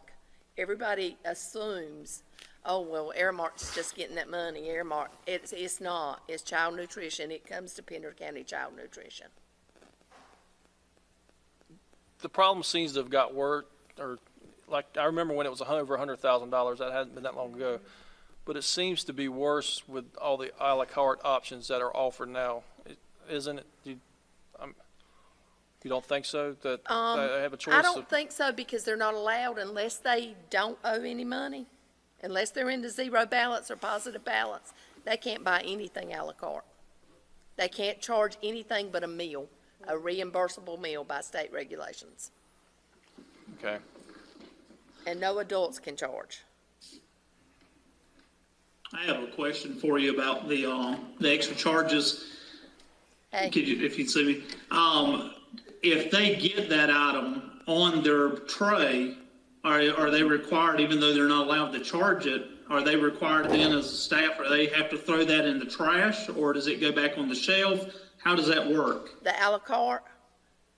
Everybody assumes, oh, well, Aramark's just getting that money. Aramark, it's not. It's child nutrition. It comes to Pender County Child Nutrition. The problem seems to have got worse, or like I remember when it was over $100,000. That hadn't been that long ago. But it seems to be worse with all the a la carte options that are offered now, isn't it? You don't think so? That they have a choice? I don't think so, because they're not allowed unless they don't owe any money. Unless they're into zero balance or positive balance, they can't buy anything a la carte. They can't charge anything but a meal, a reimbursable meal by state regulations. Okay. And no adults can charge. I have a question for you about the extra charges. Hey. If you can see me, if they get that item on their tray, are they required, even though they're not allowed to charge it, are they required then as a staff, or they have to throw that in the trash, or does it go back on the shelf? How does that work? The a la carte?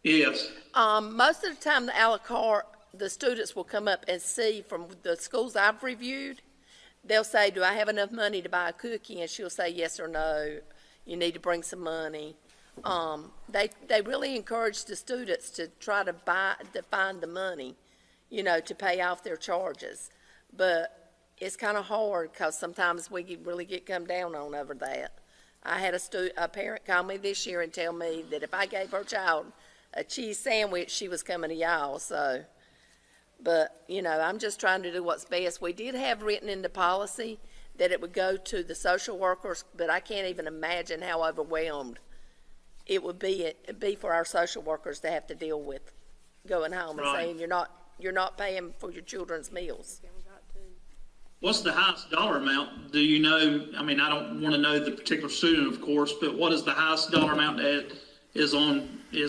Yes. Most of the time, the a la carte, the students will come up and see from the schools I've reviewed. They'll say, do I have enough money to buy a cookie? And she'll say yes or no. You need to bring some money. They really encourage the students to try to find the money, to pay off their charges. But it's kind of hard because sometimes we really get come down on over that. I had a parent call me this year and tell me that if I gave her child a cheese sandwich, she was coming to y'all. So, but, I'm just trying to do what's best. We did have written in the policy that it would go to the social workers, but I can't even imagine how overwhelmed it would be for our social workers to have to deal with going home and saying you're not paying for your children's meals. What's the highest dollar amount? Do you know? I mean, I don't want to know the particular student, of course, but what is the highest dollar amount that is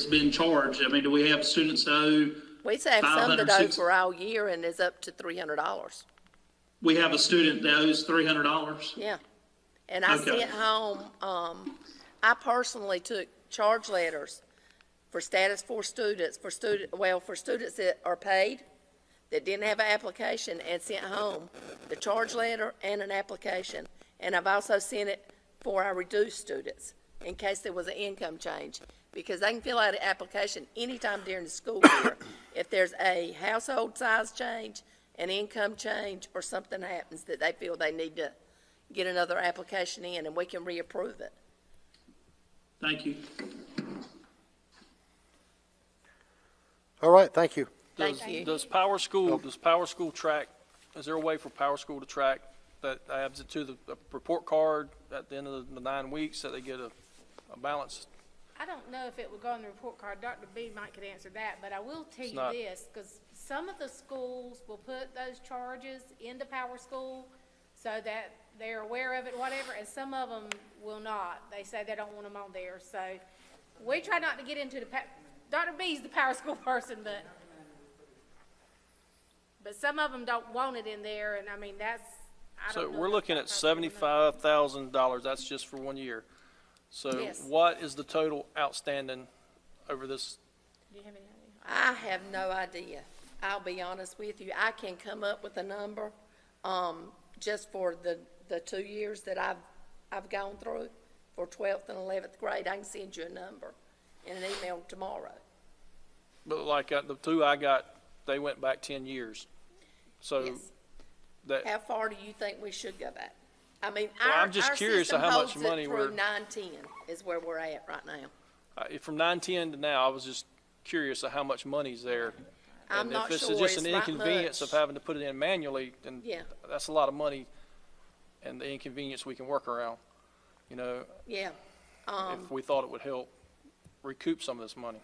being charged? I mean, do we have students that owe? We have some that owe for all year and is up to $300. We have a student that owes $300. Yeah, and I sent home. I personally took charge letters for status 4 students, for students that are paid, that didn't have an application, and sent home the charge letter and an application. And I've also sent it for our reduced students in case there was an income change, because they can fill out an application anytime during the school year if there's a household size change, an income change, or something happens that they feel they need to get another application in, and we can reapprove it. Thank you. All right, thank you. Does Power School track, is there a way for Power School to track that adds it to the report card at the end of the 9 weeks that they get a balance? I don't know if it would go on the report card. Dr. B might could answer that, but I will tell you this, because some of the schools will put those charges into Power School so that they're aware of it, whatever, and some of them will not. They say they don't want them on there. So we try not to get into Dr. B's the Power School person, but some of them don't want it in there, and I mean, I don't know. So we're looking at $75,000. That's just for 1 year. So Yes. what is the total outstanding over this? Do you have any idea? I have no idea. I'll be honest with you. I can come up with a number, just for the 2 years that I've gone through for 12th and 11th grade. I can send you a number in an email tomorrow. But like the two I got, they went back 10 years. So Yes. that, How far do you think we should go back? I mean, Well, our I'm just our curious system of how much holds it money through we're- 9/10 is where we're at right now. from 9/10 to now, I was just curious of how much money's there. I'm And not if it's sure just it's an that inconvenience much. of having to put it in manually, then Yeah. that's a lot of money and the inconvenience we can work around. You know, Yeah. if we thought it would help recoup some of this money.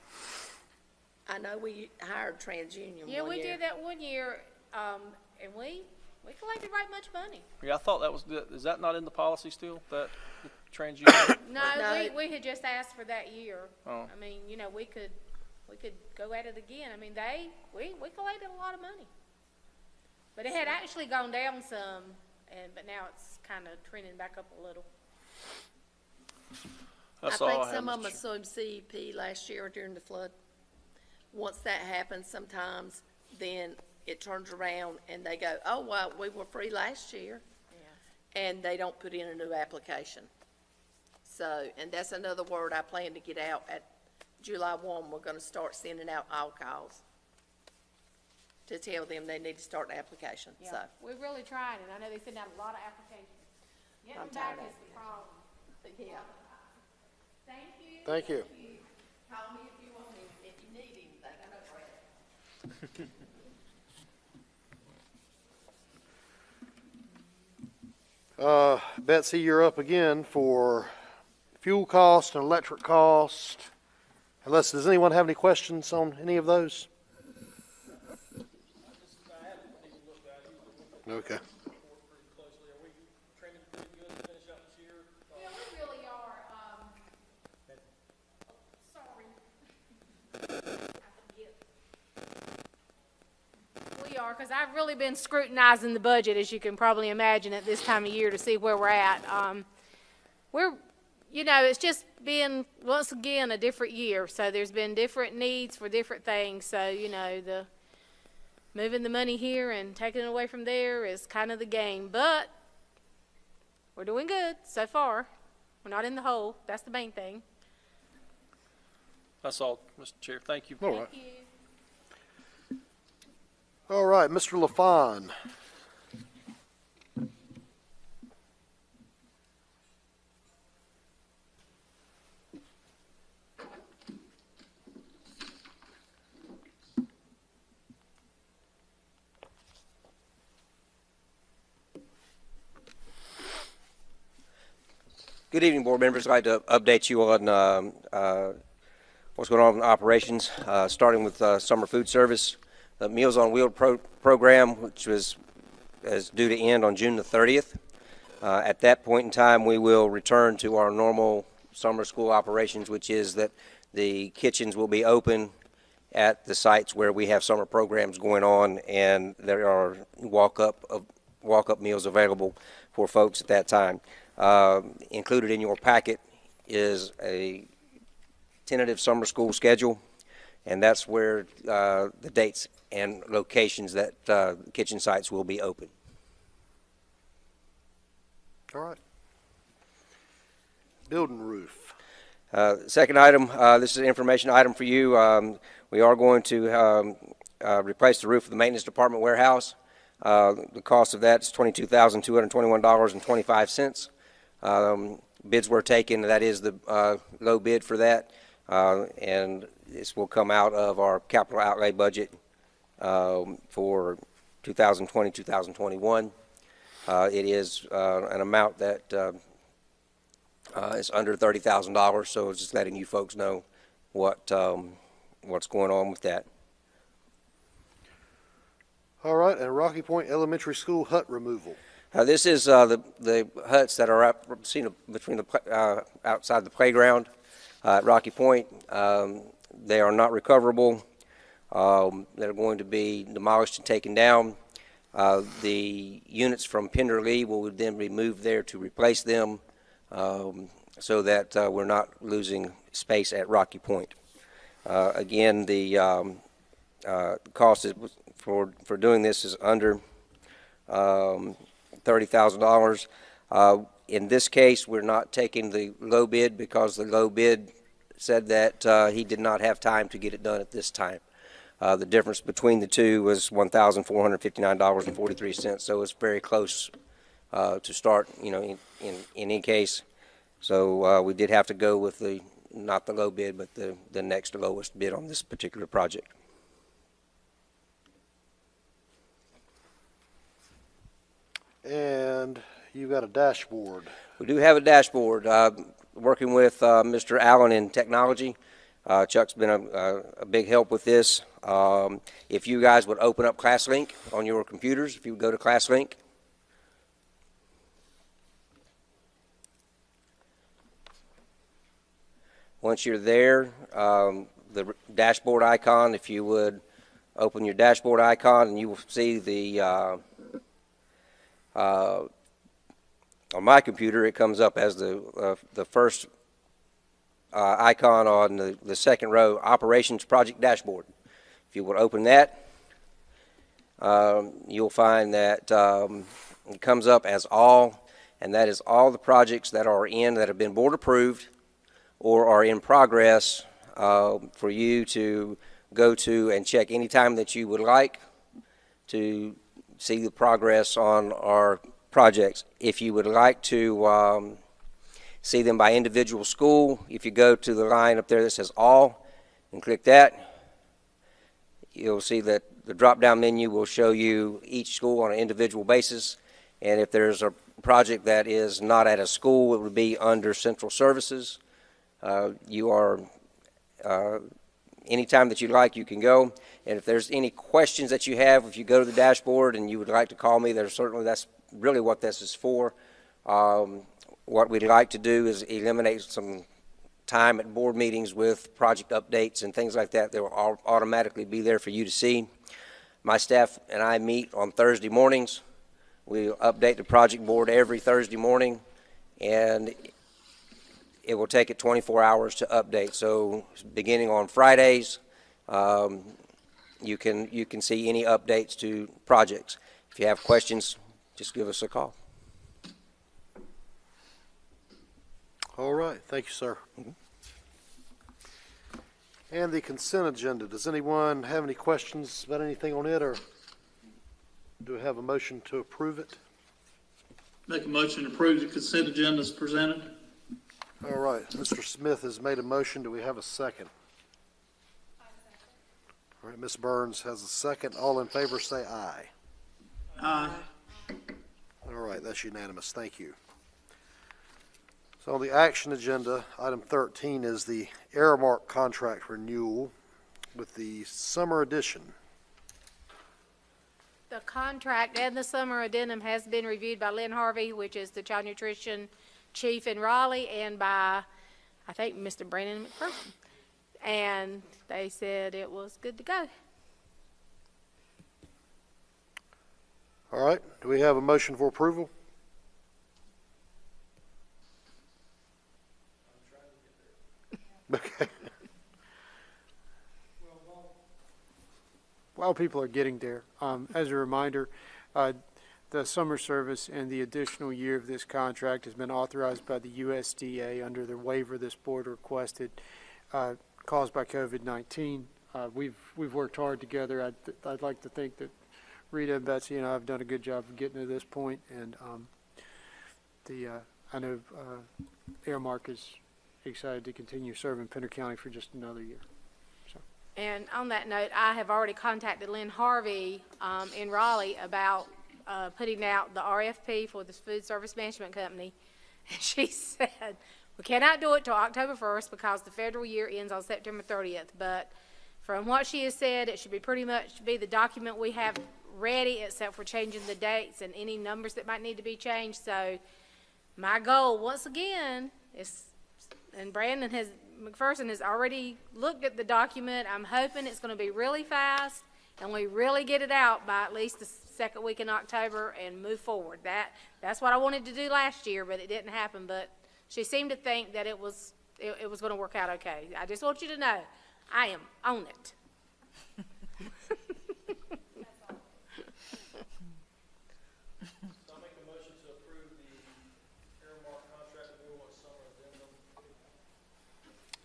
I know we hired TransUnion Yeah, one we year. did that one year, and we collected right much money. Yeah, I thought that was, is that not in the policy still, that the TransUnion? No, we had just asked for that year. Oh. I mean, you know, we could go at it again. I mean, we collected a lot of money. But it had actually gone down some, but now it's kind of trending back up a little. That's I all think I have, some of Mr. them assumed CEP last year during the flood. Once that happens, sometimes then it turns around and they go, oh, well, we were free last year. And they don't put in a new application. So, and that's another word I plan to get out at July 1. We're going to start sending out all calls to tell them they need to start the application, so. Yeah, we really tried, and I know they sent out a lot of applications. Getting I'm them back tired of is the problem. Yeah. Thank you. Thank you. Call me if you want me, if you need anything, I know Brad. Betsy, you're up again for fuel cost and electric cost. Unless, does anyone have any questions on any of those? Okay. Yeah, we really are, sorry. We are, because I've really been scrutinizing the budget, as you can probably imagine, at this time of year to see where we're at. You know, it's just been, once again, a different year. So there's been different needs for different things. So, you know, the moving the money here and taking it away from there is kind of the game. But we're doing good so far. We're not in the hole. That's the main thing. That's all, Mr. Chair. Thank you. All right. Thank you. All right, Mr. LaFawn. Good evening, board members. I'd like to update you on what's going on in operations, starting with summer food service. The Meals on Wheels program, which is due to end on June the 30th. At that point in time, we will return to our normal summer school operations, which is that the kitchens will be open at the sites where we have summer programs going on, and there are walk-up meals available for folks at that time. Included in your packet is a tentative summer school schedule, and that's where the dates and locations that kitchen sites will be open. All right. Building roof. Second item, this is an information item for you. We are going to replace the roof of the maintenance department warehouse. The cost of that is $22,221.25. Bids were taken. That is the low bid for that, and this will come out of our capital outlay budget for 2020-2021. It is an amount that is under $30,000, so it's just letting you folks know what's going on with that. All right, and Rocky Point Elementary School hut removal. This is the huts that are seen between the outside the playground at Rocky Point. They are not recoverable. They're going to be demolished and taken down. The units from Pender will then be moved there to replace them. so that we're not losing space at Rocky Point. Again, the cost for doing this is under $30,000. In this case, we're not taking the low bid because the low bid said that he did not have time to get it done at this time. The difference between the two was $1,459.43, so it's very close to start, in any case. So we did have to go with not the low bid, but the next lowest bid on this particular project. And you've got a dashboard. We do have a dashboard. Working with Mr. Allen in technology, Chuck's been a big help with this. If you guys would open up ClassLink on your computers, if you would go to ClassLink. Once you're there, the dashboard icon, if you would open your dashboard icon, and you will see the on my computer, it comes up as the first icon on the second row, Operations Project Dashboard. If you would open that, you'll find that it comes up as all, and that is all the projects that have been board approved or are in progress for you to go to and check anytime that you would like to see the progress on our projects. If you would like to see them by individual school, if you go to the line up there that says all and click that, you'll see that the drop-down menu will show you each school on an individual basis. And if there's a project that is not at a school, it would be under Central Services. Anytime that you like, you can go. And if there's any questions that you have, if you go to the dashboard and you would like to call me, that's really what this is for. What we'd like to do is eliminate some time at board meetings with project updates and things like that. They will automatically be there for you to see. My staff and I meet on Thursday mornings. We update the project board every Thursday morning, and it will take it 24 hours to update. So beginning on Fridays, you can see any updates to projects. If you have questions, just give us a call. All right. Thank you, sir. And the consent agenda. Does anyone have any questions about anything on it, or do we have a motion to approve it? Make a motion to approve the consent agenda as presented. All right. Mr. Smith has made a motion. Do we have a second? All right. Ms. Burns has a second. All in favor say aye. Aye. All right. That's unanimous. Thank you. So on the action agenda, item 13 is the Aramark contract renewal with the summer edition. The contract and the summer addendum has been reviewed by Lynn Harvey, which is the child nutrition chief in Raleigh, and by, I think, Mr. Brandon McPherson. And they said it was good to go. All right. Do we have a motion for approval? Okay. While people are getting there, as a reminder, the summer service and the additional year of this contract has been authorized by the USDA under the waiver this board requested, caused by COVID-19. We've worked hard together. I'd like to think that Rita and Betsy and I have done a good job of getting to this point, and I know Aramark is excited to continue serving Pender County for just another year. And on that note, I have already contacted Lynn Harvey in Raleigh about putting out the RFP for this food service management company. And she said, we cannot do it till October 1st because the federal year ends on September 30th. But from what she has said, it should be pretty much be the document we have ready, except for changing the dates and any numbers that might need to be changed. So my goal, once again, is, and Brandon McPherson has already looked at the document. I'm hoping it's going to be really fast and we really get it out by at least the second week in October and move forward. That's what I wanted to do last year, but it didn't happen. But she seemed to think that it was going to work out okay. I just want you to know, I am on it.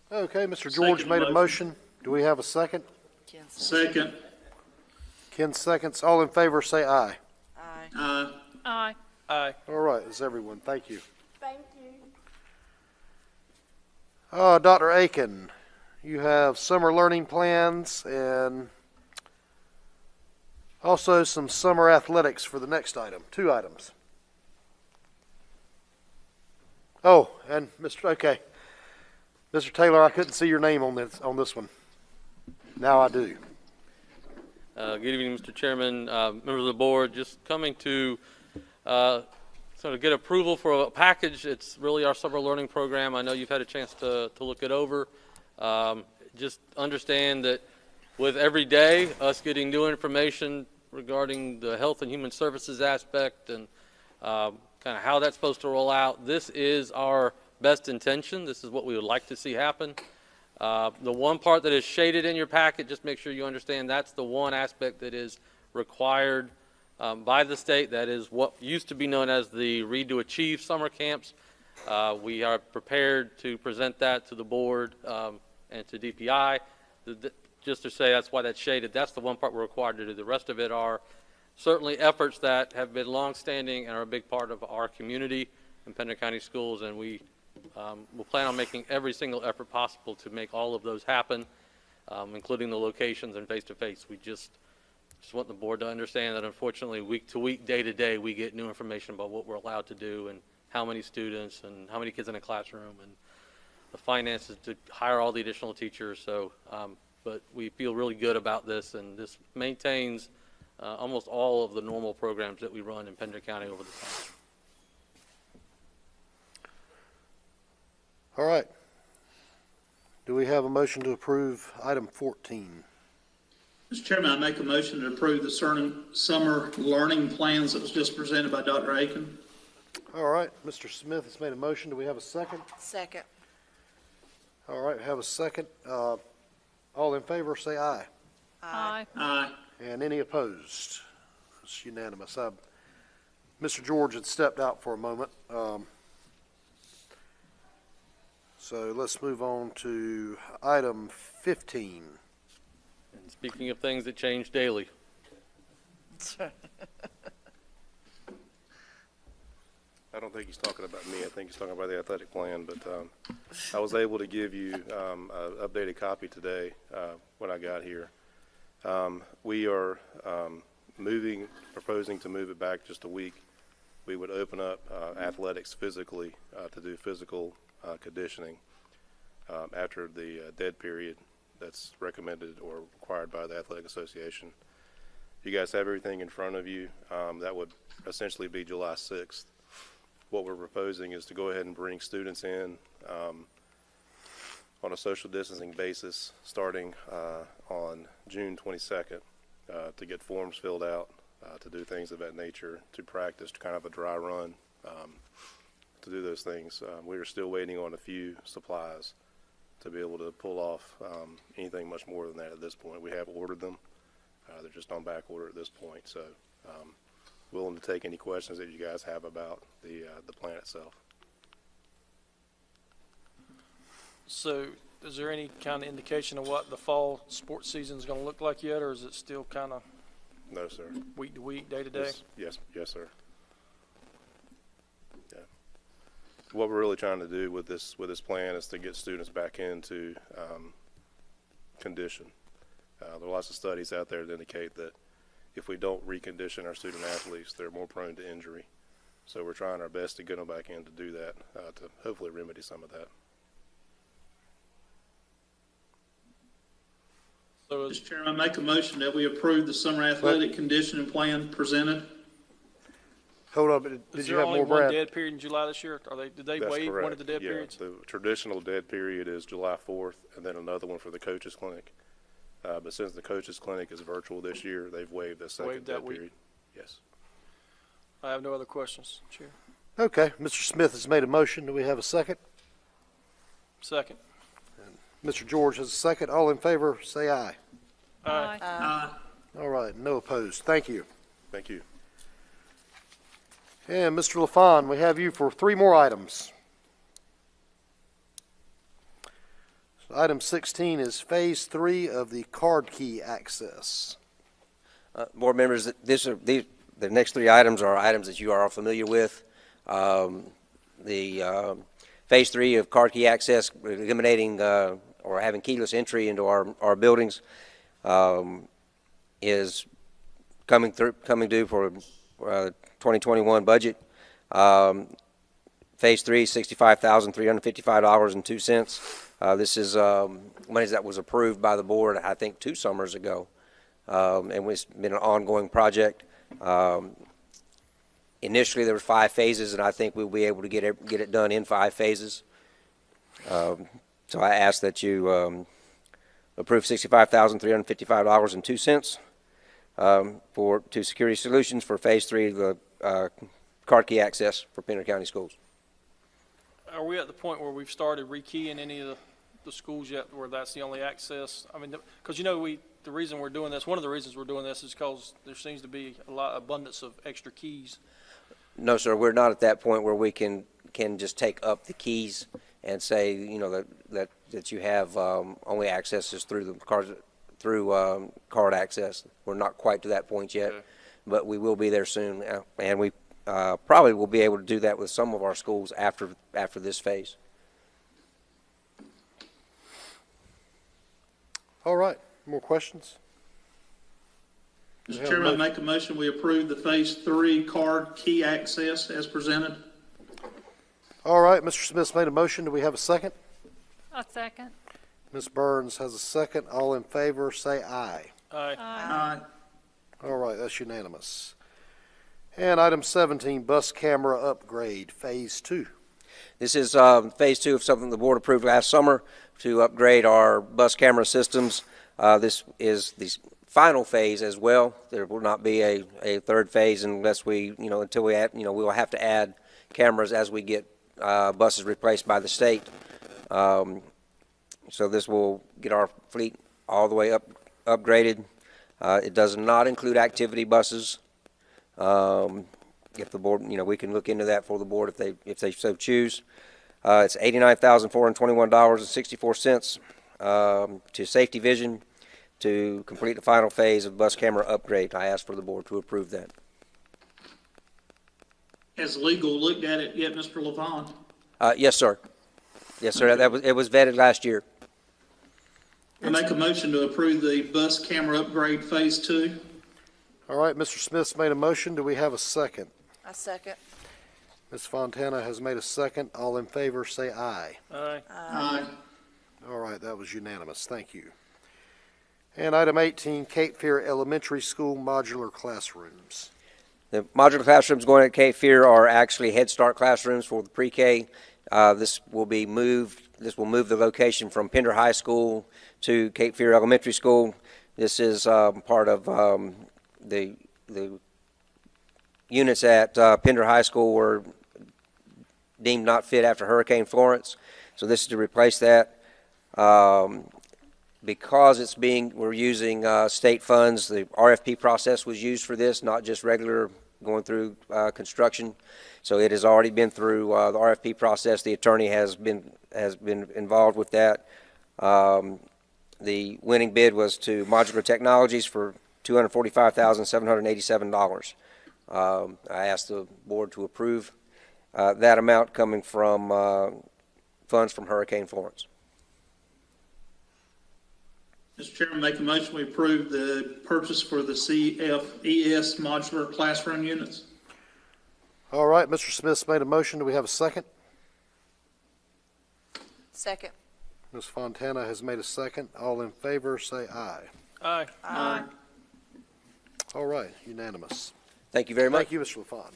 Okay, Mr. George Second made a motion. motion. Do we have a second? Second. Ken seconds. All in favor, say aye. Aye. Aye. Aye. All right, that's everyone. Thank you. Thank you. Dr. Aiken, you have summer learning plans and also some summer athletics for the next item. 2 items. Oh, and Mr. Taylor, I couldn't see your name on this one. Now I do. Good evening, Mr. Chairman, members of the board. Just coming to sort of get approval for a package. It's really our summer learning program. I know you've had a chance to look it over. Just understand that with every day, us getting new information regarding the health and human services aspect and kind of how that's supposed to roll out, this is our best intention. This is what we would like to see happen. The one part that is shaded in your packet, just make sure you understand that's the one aspect that is required by the state. That is what used to be known as the Read to Achieve summer camps. We are prepared to present that to the board and to DPI. Just to say that's why that's shaded. That's the one part we're required to do. The rest of it are certainly efforts that have been longstanding and are a big part of our community in Pender County Schools, and we we'll plan on making every single effort possible to make all of those happen, including the locations and face-to-face. We just want the board to understand that unfortunately week to week, day to day, we get new information about what we're allowed to do and how many students and how many kids in a classroom and the finances to hire all the additional teachers. So, but we feel really good about this, and this maintains almost all of the normal programs that we run in Pender County over the time. All right. Do we have a motion to approve item 14? Mr. Chairman, I make a motion to approve the summer learning plans that was just presented by Dr. Aiken. All right. Mr. Smith has made a motion. Do we have a second? Second. All right. We have a second. All in favor, say aye. Aye. Aye. And any opposed? It's unanimous. Mr. George had stepped out for a moment. So let's move on to item 15. And speaking of things that change daily. I don't think he's talking about me. I think he's talking about the athletic plan. But I was able to give you an updated copy today when I got here. We are proposing to move it back just a week. We would open up athletics physically to do physical conditioning after the dead period that's recommended or required by the Athletic Association. You guys have everything in front of you. That would essentially be July 6th. What we're proposing is to go ahead and bring students in on a social distancing basis starting on June 22nd to get forms filled out, to do things of that nature, to practice kind of a dry run, to do those things. We are still waiting on a few supplies to be able to pull off anything much more than that at this point. We have ordered them. They're just on back order at this point. So willing to take any questions that you guys have about the plan itself. So is there any kind of indication of what the fall sports season is going to look like yet, or is it still kind of No, sir. week to week, day to day? Yes, sir. Yeah. What we're really trying to do with this plan is to get students back into condition. There are lots of studies out there that indicate that if we don't recondition our student athletes, they're more prone to injury. So we're trying our best to get them back in to do that, to hopefully remedy some of that. So, Mr. Chairman, I make a motion that we approve the summer athletic conditioning plan presented. Hold on, did Is you there have only more, one Brad? dead period in July this year? Did they That's waive correct. one of the dead Yeah, periods? the traditional dead period is July 4th, and then another one for the coaches clinic. But since the coaches clinic is virtual this year, they've waived the second Waived that dead week. period. Yes. I have no other questions, Chair. Okay, Mr. Smith has made a motion. Do we have a second? Second. Mr. George has a second. All in favor, say aye. Aye. Aye. All right, no opposed. Thank you. Thank you. And Mr. LaFawn, we have you for 3 more items. So item 16 is Phase 3 of the card key access. Board members, the next 3 items are items that you are all familiar with. The Phase 3 of card key access, eliminating or having keyless entry into our buildings, is coming due for 2021 budget. Phase 3, $65,355.02. This is money that was approved by the board, I think, 2 summers ago, and it's been an ongoing project. Initially, there were 5 phases, and I think we'll be able to get it done in 5 phases. So I ask that you approve $65,355.02 to Security Solutions for Phase 3 of the card key access for Pender County Schools. Are we at the point where we've started rekeying any of the schools yet, where that's the only access? I mean, because the reason we're doing this, one of the reasons we're doing this is because there seems to be abundance of extra keys. No, sir, we're not at that point where we can just take up the keys and say, that you have only accesses through the card access. We're not quite to that point yet, but we will be there soon, and we probably will be able to do that with some of our schools after this phase. All right, more questions? Mr. Chairman, I make a motion we approve the Phase 3 card key access as presented. All right, Mr. Smith's made a motion. Do we have a second? A second. Ms. Burns has a second. All in favor, say aye. Aye. Aye. All right, that's unanimous. And item 17, bus camera upgrade, Phase 2. This is Phase 2 of something the board approved last summer to upgrade our bus camera systems. This is the final phase as well. There will not be a 3rd phase unless until we add, we'll have to add cameras as we get buses replaced by the state. So this will get our fleet all the way upgraded. It does not include activity buses. If the board, we can look into that for the board if they so choose. It's $89,421.64 to Safety Vision to complete the final phase of bus camera upgrade. I ask for the board to approve that. Has legal looked at it yet, Mr. LaVaughn? Yes, sir. Yes, sir. It was vetted last year. I make a motion to approve the bus camera upgrade Phase 2. All right, Mr. Smith's made a motion. Do we have a second? I second. Ms. Fontana has made a second. All in favor, say aye. Aye. Aye. All right, that was unanimous. Thank you. And item 18, Cape Fear Elementary School modular classrooms. The modular classrooms going at Cape Fear are actually Head Start classrooms for the pre-K. This will move the location from Pender High School to Cape Fear Elementary School. This is part of the units at Pender High School were deemed not fit after Hurricane Florence. So this is to replace that. Because we're using state funds, the RFP process was used for this, not just regular going through construction. So it has already been through the RFP process. The attorney has been involved with that. The winning bid was to Modular Technologies for $245,787. I asked the board to approve that amount coming from funds from Hurricane Florence. Mr. Chairman, make a motion we approve the purchase for the CFES modular classroom units. All right, Mr. Smith's made a motion. Do we have a second? Second. Ms. Fontana has made a second. All in favor, say aye. Aye. Aye. All right, unanimous. Thank you very much. Thank you, Mr. LaFawn.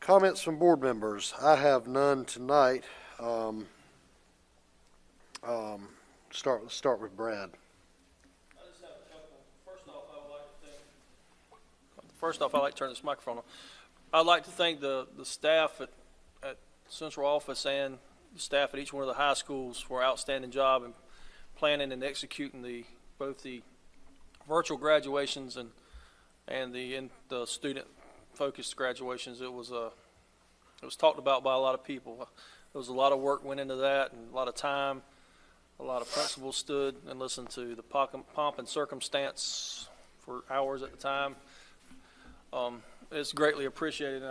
Comments from board members? I have none tonight. Start with Brad. I just have a couple. First off, I'd like to turn this microphone on. I'd like to thank the staff at Central Office and the staff at each one of the high schools for an outstanding job in planning and executing both the virtual graduations and the student-focused graduations. It was talked about by a lot of people. There was a lot of work went into that, and a lot of time. A lot of principals stood and listened to the pomp and circumstance for hours at the time. It's greatly appreciated.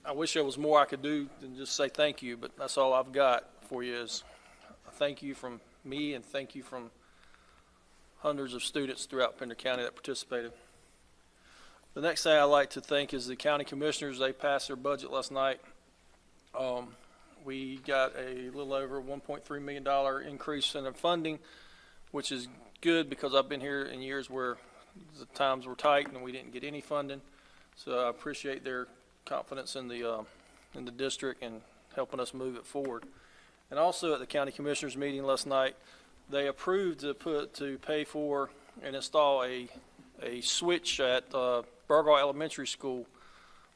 I wish there was more I could do than just say thank you, but that's all I've got for you is a thank you from me and thank you from hundreds of students throughout Pender County that participated. The next thing I'd like to thank is the county commissioners. They passed their budget last night. We got a little over $1.3 million increase in the funding, which is good because I've been here in years where the times were tight and we didn't get any funding. So I appreciate their confidence in the district and helping us move it forward. And also at the county commissioners meeting last night, they approved to pay for and install a switch at Burgaw Elementary School.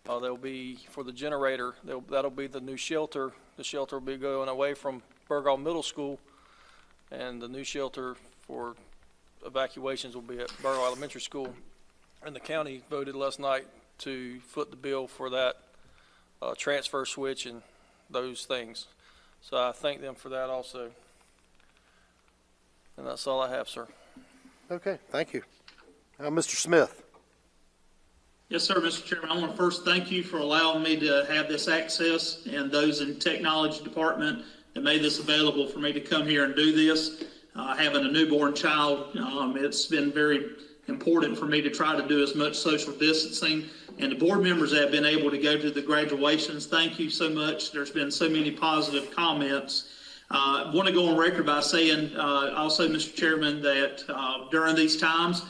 There'll be for the generator. That'll be the new shelter. The shelter will be going away from Burgaw Middle School, and the new shelter for evacuations will be at Burgaw Elementary School. And the county voted last night to foot the bill for that transfer switch and those things. So I thank them for that also. And that's all I have, sir. Okay, thank you. Mr. Smith. Yes, sir, Mr. Chairman. I want to first thank you for allowing me to have this access and those in technology department that made this available for me to come here and do this. Having a newborn child, it's been very important for me to try to do as much social distancing. And the board members that have been able to go to the graduations, thank you so much. There's been so many positive comments. I want to go on record by saying also, Mr. Chairman, that during these times,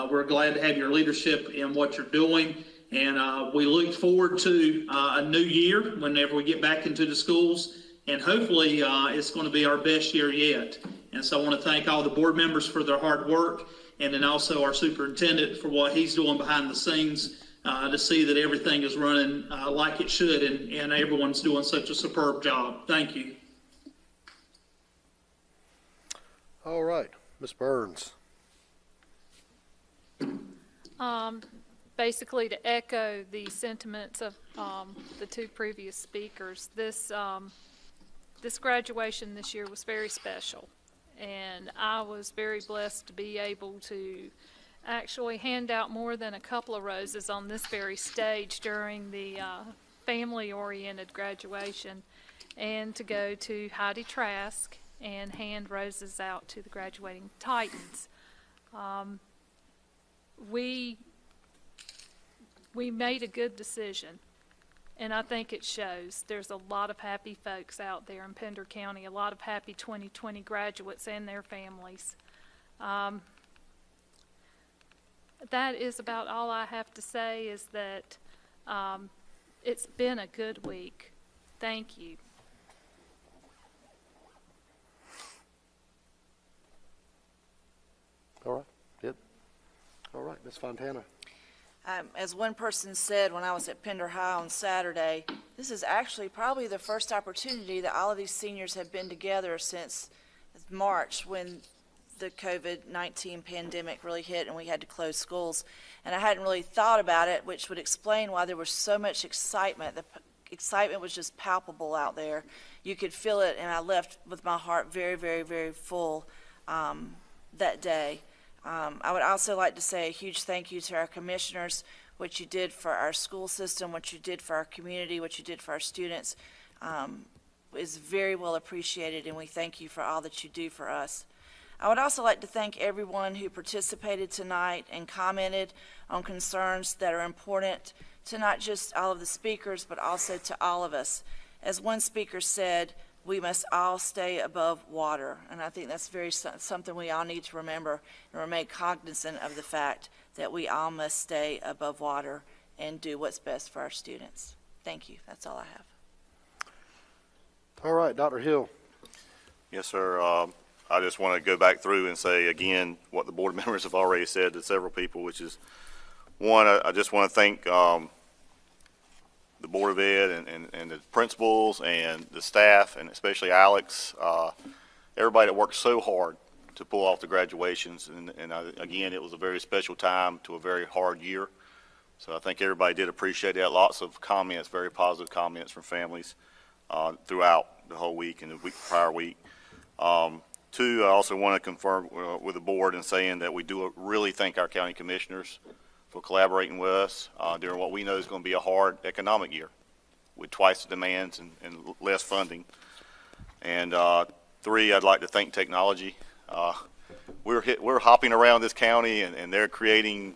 we're glad to have your leadership in what you're doing. And we look forward to a new year whenever we get back into the schools. And hopefully it's going to be our best year yet. And so I want to thank all the board members for their hard work. And then also our superintendent for what he's doing behind the scenes to see that everything is running like it should. And everyone's doing such a superb job. Thank you. All right, Ms. Burns. Basically, to echo the sentiments of the two previous speakers, this graduation this year was very special, and I was very blessed to be able to actually hand out more than a couple of roses on this very stage during the family-oriented graduation, and to go to Heidi Trask and hand roses out to the graduating Titans. We made a good decision, and I think it shows. There's a lot of happy folks out there in Pender County, a lot of happy 2020 graduates and their families. That is about all I have to say, is that it's been a good week. Thank you. All right, good. All right, Ms. Fontana. As one person said when I was at Pender High on Saturday, this is actually probably the first opportunity that all of these seniors have been together since March, when the COVID-19 pandemic really hit and we had to close schools. And I hadn't really thought about it, which would explain why there was so much excitement. The excitement was just palpable out there. You could feel it, and I left with my heart very, very, very full that day. I would also like to say a huge thank you to our commissioners. What you did for our school system, what you did for our community, what you did for our students is very well appreciated, and we thank you for all that you do for us. I would also like to thank everyone who participated tonight and commented on concerns that are important to not just all of the speakers, but also to all of us. As one speaker said, we must all stay above water, and I think that's something we all need to remember and remain cognizant of the fact that we all must stay above water and do what's best for our students. Thank you. That's all I have. All right, Dr. Hill. Yes, sir. I just want to go back through and say again what the board members have already said to several people, which is, one, I just want to thank Board of Ed and the principals and the staff, and especially Alex, everybody that worked so hard to pull off the graduations. Again, it was a very special time to a very hard year. So I think everybody did appreciate that. Lots of comments, very positive comments from families throughout the whole week and the prior week. Two, I also want to confirm with the board in saying that we do really thank our county commissioners for collaborating with us during what we know is going to be a hard economic year with twice the demands and less funding. And three, I'd like to thank technology. We're hopping around this county, and they're creating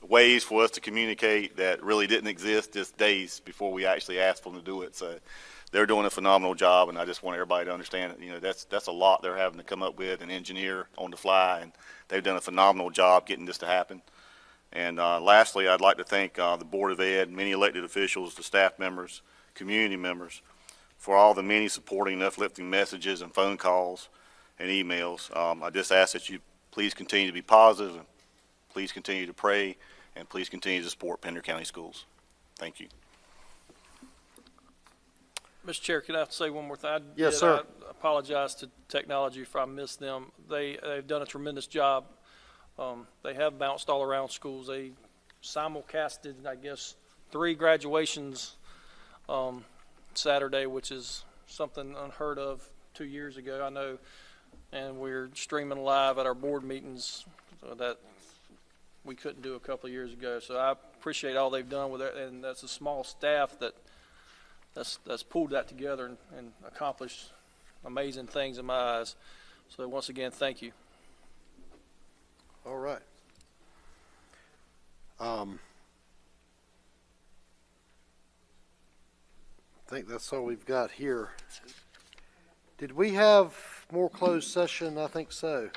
ways for us to communicate that really didn't exist just days before we actually asked them to do it. So they're doing a phenomenal job, and I just want everybody to understand that, that's a lot they're having to come up with and engineer on the fly, and they've done a phenomenal job getting this to happen. And lastly, I'd like to thank the Board of Ed, many elected officials, the staff members, community members, for all the many supporting and uplifting messages and phone calls and emails. I just ask that you please continue to be positive, and please continue to pray, and please continue to support Pender County Schools. Thank you. Mr. Chair, can I say one more thing? Yes, sir. I apologize to technology if I missed them. They've done a tremendous job. They have bounced all around schools. They simulcasted, I guess, 3 graduations Saturday, which is something unheard of 2 years ago, I know. And we're streaming live at our board meetings, so that we couldn't do a couple of years ago. So I appreciate all they've done with it, and that's a small staff that's pulled that together and accomplished amazing things in my eyes. So once again, thank you. All right. I think that's all we've got here. Did we have more closed session? I think so.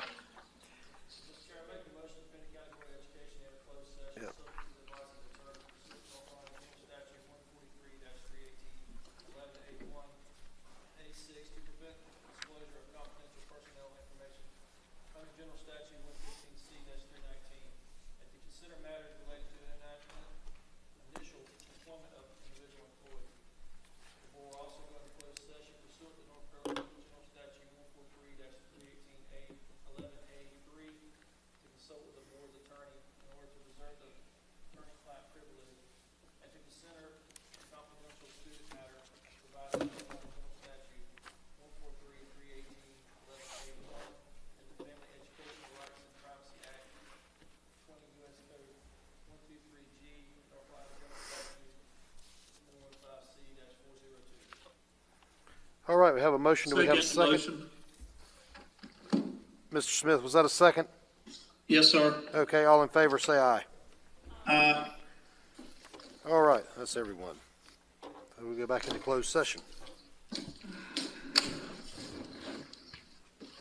All right, we have a motion. Do we have a second? Mr. Smith, was that a second? Yes, sir. Okay, all in favor, say aye. Aye. All right, that's everyone. So we'll go back into closed session.